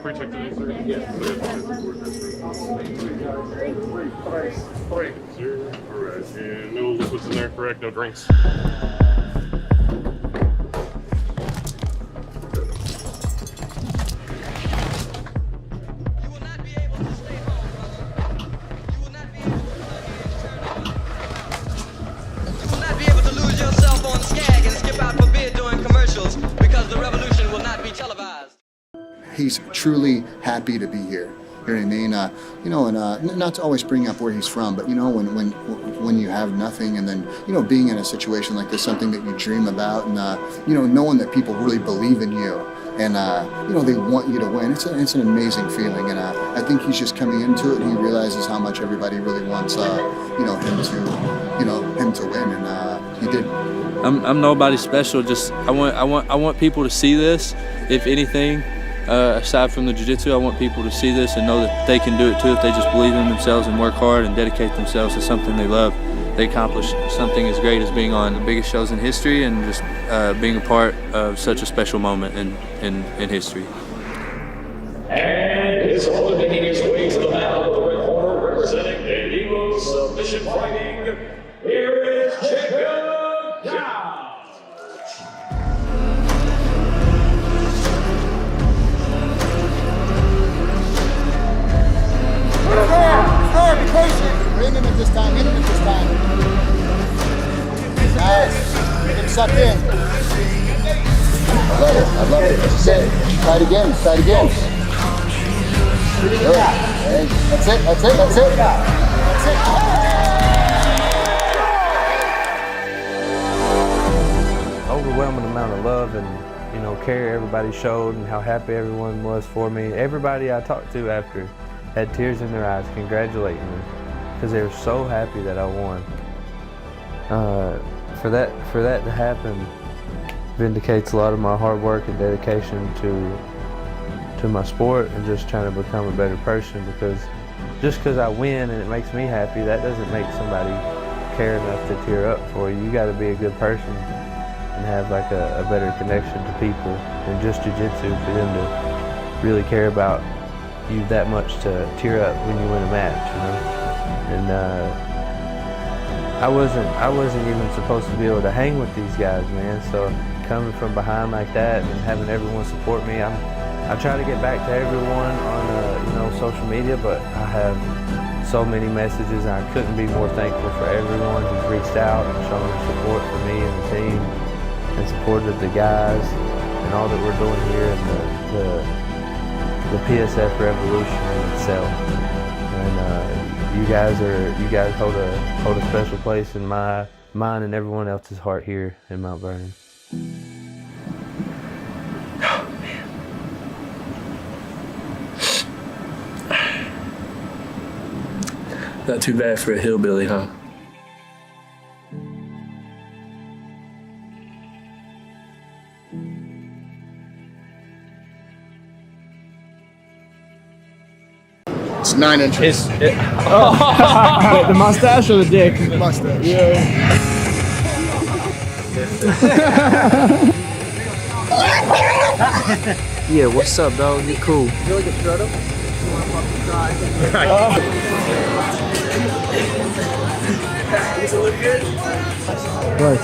pre-check today, sir? Yes. 3, 0. All right. And no liquids in there, correct? No drinks. He's truly happy to be here. You know what I mean? You know, and not to always bring up where he's from, but you know, when you have nothing, and then you know, being in a situation like this, something that you dream about, and you know, knowing that people really believe in you, and you know, they want you to win. It's an amazing feeling, and I think he's just coming into it, and he realizes how much everybody really wants, you know, him to win, and he did. I'm nobody special. Just I want people to see this. If anything. Aside from the jiu-jitsu, I want people to see this and know that they can do it too if they just believe in themselves and work hard and dedicate themselves to something they love. They accomplish something as great as being on the biggest shows in history and just being a part of such a special moment in history. And his opponent making his way to the mat of the red corner, representing the Evo Submission Fighting, here is Jacob Down. Be patient. Bring him at this time. Hit him at this time. Nice. Get him sucked in. I love it. That's it. Try it again. Good. Hey, that's it. Overwhelming amount of love and, you know, care everybody showed and how happy everyone was for me. Everybody I talked to after had tears in their eyes congratulating me because they were so happy that I won. For that to happen vindicates a lot of my hard work and dedication to my sport and just trying to become a better person, because just because I win and it makes me happy, that doesn't make somebody care enough to tear up for you. You got to be a good person and have like a better connection to people than just jiu-jitsu for them to really care about you that much to tear up when you win a match, you know. And I wasn't even supposed to be able to hang with these guys, man. So coming from behind like that and having everyone support me, I try to get back to everyone on you know, social media, but I have so many messages, and I couldn't be more thankful for everyone who's reached out and shown their support for me and the team, and supported the guys and all that we're doing here, and the PSF revolution in itself. And you guys hold a special place in mine and everyone else's heart here in Mount Vernon. Oh, man. Not too bad for a hillbilly, huh? It's 9 inches. The mustache or the dick? The mustache. Yeah. Yeah, what's up, dog? You cool. You feel like a strutto? You want to fucking try? Does it look good? What?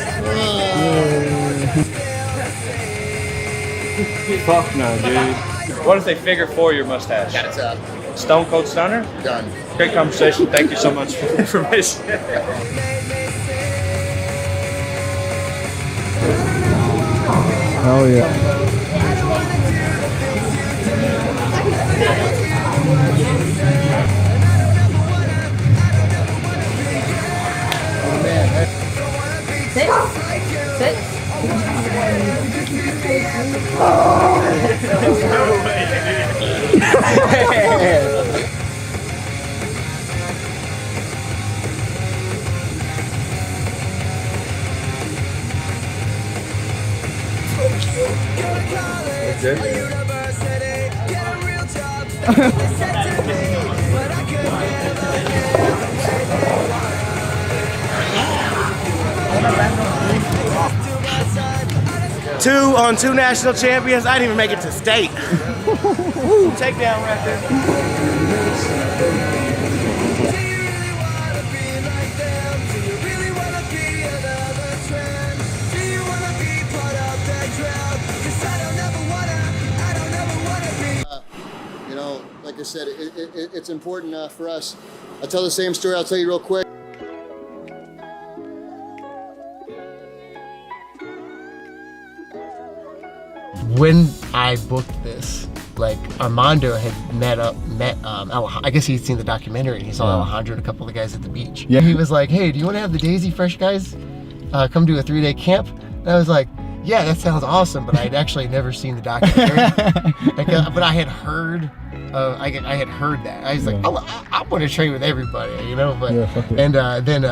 Fuck no, dude. What if they figure 4 your mustache? Got it up. Stone Cold Stunner? Done. Great conversation. Thank you so much for the information. Hell yeah. Sit. Sit. Two national champions. I didn't even make it to state. Woo, takedown right there. You know, like I said, it's important for us. I'll tell the same story. I'll tell you real quick. When I booked this, like Armando had met I guess he'd seen the documentary and he saw Alejandro and a couple of the guys at the beach. Yeah. He was like, hey, do you want to have the Daisy Fresh guys come do a 3-day camp? And I was like, yeah, that sounds awesome, but I'd actually never seen the documentary. But I had heard, I had heard that. I was like, I want to train with everybody, you know. But and then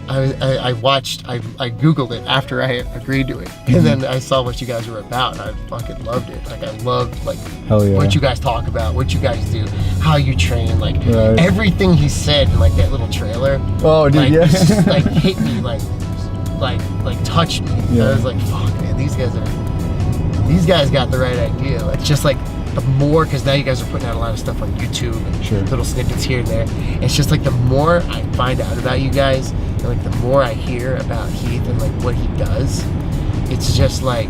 I watched, I Googled it after I had agreed to it, and then I saw what you guys were about, and I fucking loved it. Like I loved what you guys talk about, what you guys do, how you train, like everything he said in like that little trailer. Oh, dude, like, yeah. just, like hit me, like touched me. Yeah. I was like, fuck, man, these guys got the right idea. Like just like the more, because now you guys are putting out a lot of stuff on YouTube and little snippets here and there. It's just like the more I find out about you guys, and like the more I hear about Heath and like what he does, it's just like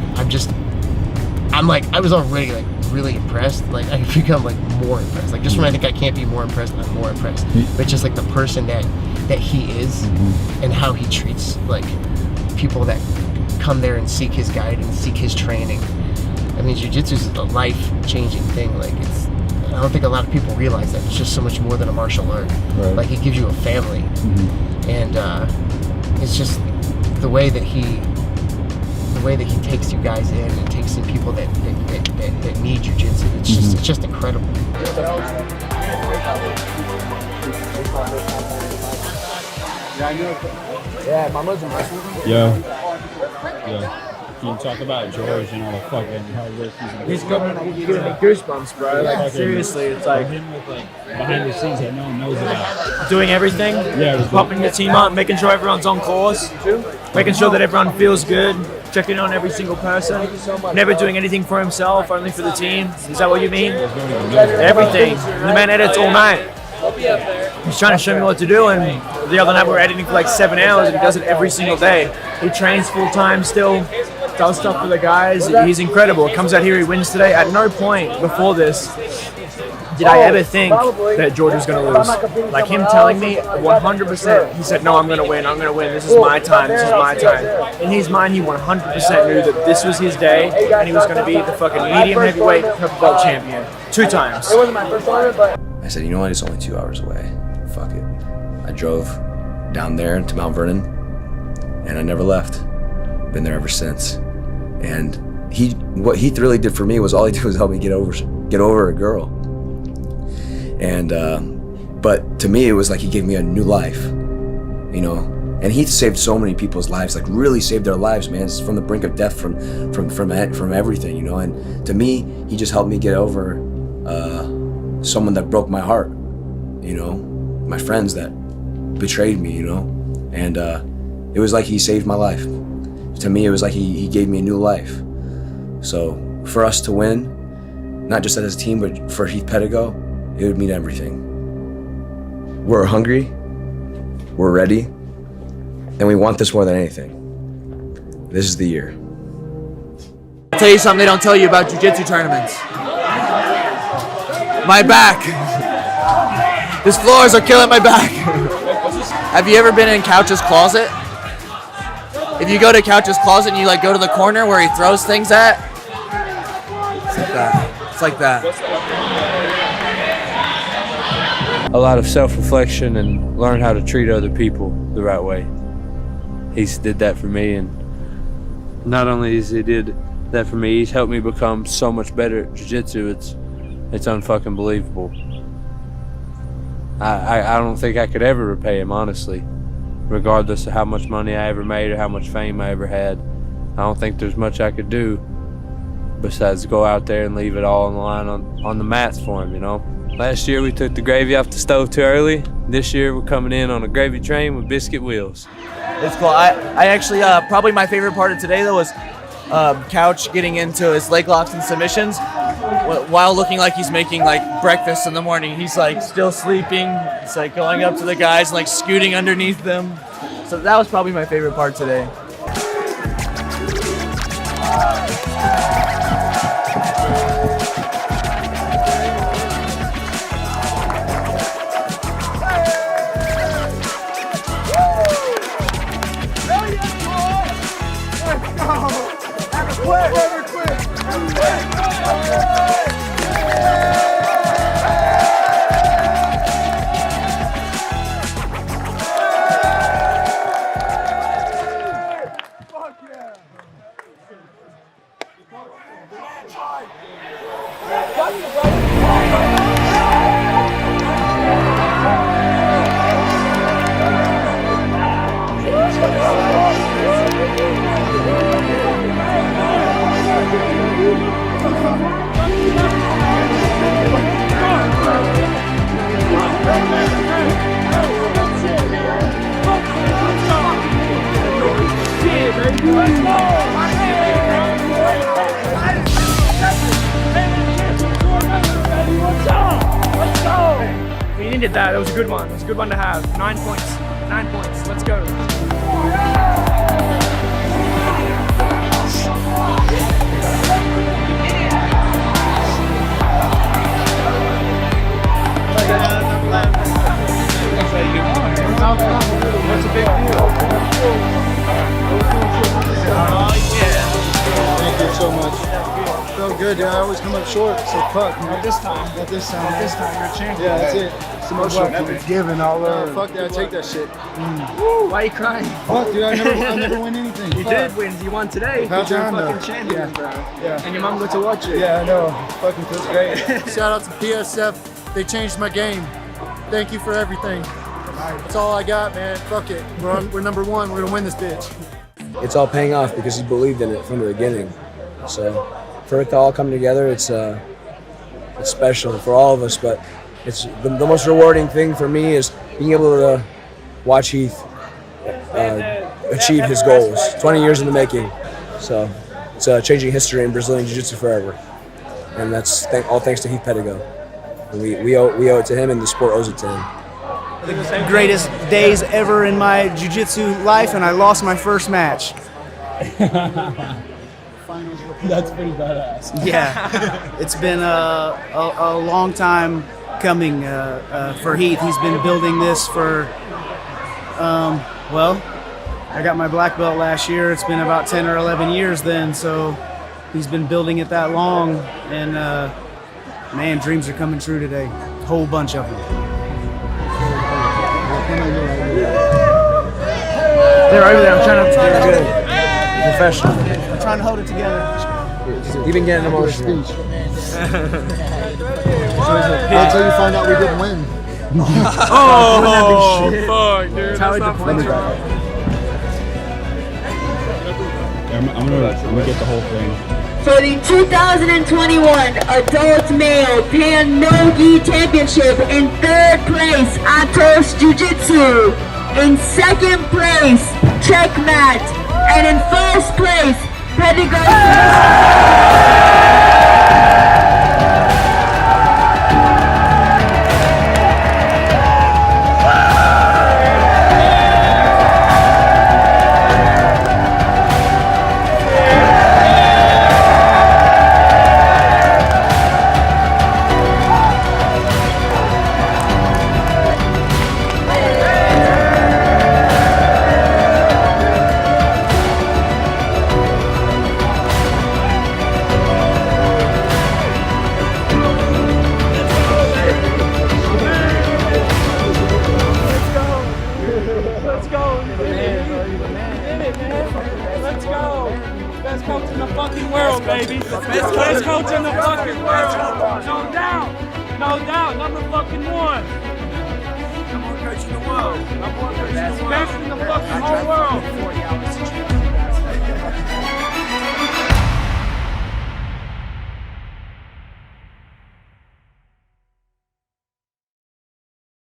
I'm like I was already like really impressed. Like I become like more impressed. Like just when I think I can't be more impressed, I'm more impressed. But just like the person that he is and how he treats like people that come there and seek his guidance, seek his training. I mean, jiu-jitsu is a life-changing thing. Like I don't think a lot of people realize that it's just so much more than a martial art. Right. Like it gives you a family, and it's just the way that he takes you guys in and takes in people that need jiu-jitsu. It's just incredible. Yeah, Mama's a wrestler. Yeah. Can you talk about George and all the fucking hard work He's giving me goosebumps, bro. Like seriously, it's like him with like behind the scenes that no one knows about. Doing everything, pumping the team up, making sure everyone's on course, making sure that everyone feels good, checking on every single person, never doing anything for himself, only for the team. Is that what you mean? Everything. The man edits all night. He's trying to show me what to do, and the other night we were editing for like 7 hours, and he does it every single day. He trains full time still, does stuff for the guys. He's incredible. Comes out here, he wins today. At no point before this did I ever think that George was going to lose. Like him telling me 100%, he said, no, I'm going to win, this is my time, this is my time. In his mind, he 100% knew that this was his day, and he was going to be the fucking medium heavyweight purple belt champion 2 times. I said, you know what, it's only 2 hours away. Fuck it. I drove down there to Mount Vernon, and I never left. Been there ever since. And what Heath really did for me was all he did was help me get over a girl. And but to me, it was like he gave me a new life, you know. And Heath saved so many people's lives, like really saved their lives, man. It's from the brink of death, from everything, you know. And to me, he just helped me get over someone that broke my heart, you know, my friends that betrayed me, you know. And it was like he saved my life. To me, it was like he gave me a new life. So for us to win, not just as a team, but for Heath Pedigo, it would mean everything. We're hungry, we're ready, and we want this more than anything. This is the year. I'll tell you something they don't tell you about jiu-jitsu tournaments. My back. These floors are killing my back. Have you ever been in Couch's closet? If you go to Couch's closet and you like go to the corner where he throws things at, it's like that. It's like that. A lot of self-reflection and learn how to treat other people the right way. He's did that for me, and not only has he did that for me, he's helped me become so much better at jiu-jitsu. It's unfucking believable. I don't think I could ever repay him, honestly. Regardless of how much money I ever made or how much fame I ever had, I don't think there's much I could do besides go out there and leave it all on the line on the mats for him, you know. Last year we took the gravy off the stove too early. This year we're coming in on a gravy train with biscuit wheels. It's cool. I actually, probably my favorite part of today though was Couch getting into his leg locks and submissions. while looking like he's making like breakfast in the morning, he's like still sleeping. It's like going up to the guys and like scooting underneath them. So that was probably my favorite part today. We needed that. That was a good one. It was a good one to have. 9 points. 9 points. Let's go. What's a big deal? Oh yeah. Thank you so much. Felt good, dude. I always come up short, so fuck. Not this time. Not this time. Not this time. You're a champion. Yeah, that's it. It's emotional. Giving all over. Fuck that. I take that shit. Why are you crying? Fuck, dude. I never win anything. You did win. You won today. About You're a time, fucking though. champion, bro. Yeah. And your mom got to watch it. Yeah, I know. Fucking feels great. Shout out to PSF. They changed my game. Thank you for everything. That's all I got, man. Fuck it. We're number one. We're gonna win this bitch. It's all paying off because he believed in it from the beginning. So for it to all come together, it's special for all of us. But it's the most rewarding thing for me is being able to watch Heath achieve his goals. 20 years in the making. So it's changing history in Brazilian Jiu-Jitsu forever. And that's all thanks to Heath Pedigo. And we owe it to him, and the sport owes it to him. The greatest days ever in my jiu-jitsu life, and I lost my first match. That's pretty badass. Yeah, it's been a long time coming for Heath. He's been building this for, well, I got my black belt last year. It's been about 10 or 11 years then, so he's been building it that long, and man, dreams are coming true today. A whole bunch of them. They're over there. I'm trying to They're good. Professional. I'm trying to hold it together. Even getting emotional. Wait until you find out we didn't win. Oh, fuck, dude. That's how not funny. I'm gonna get the whole thing. For the 2021 Adult Male Pan No-Gi Championship, in 3rd place, Atos Jiu-Jitsu. In 2nd place, Checkmat. And in 1st place, Pedigo. Best coach in the fucking world, baby. Best coach in the fucking world. No doubt. No doubt. Number fucking one. Number one coach in the world. Number one coach in the world. Best in the fucking whole world.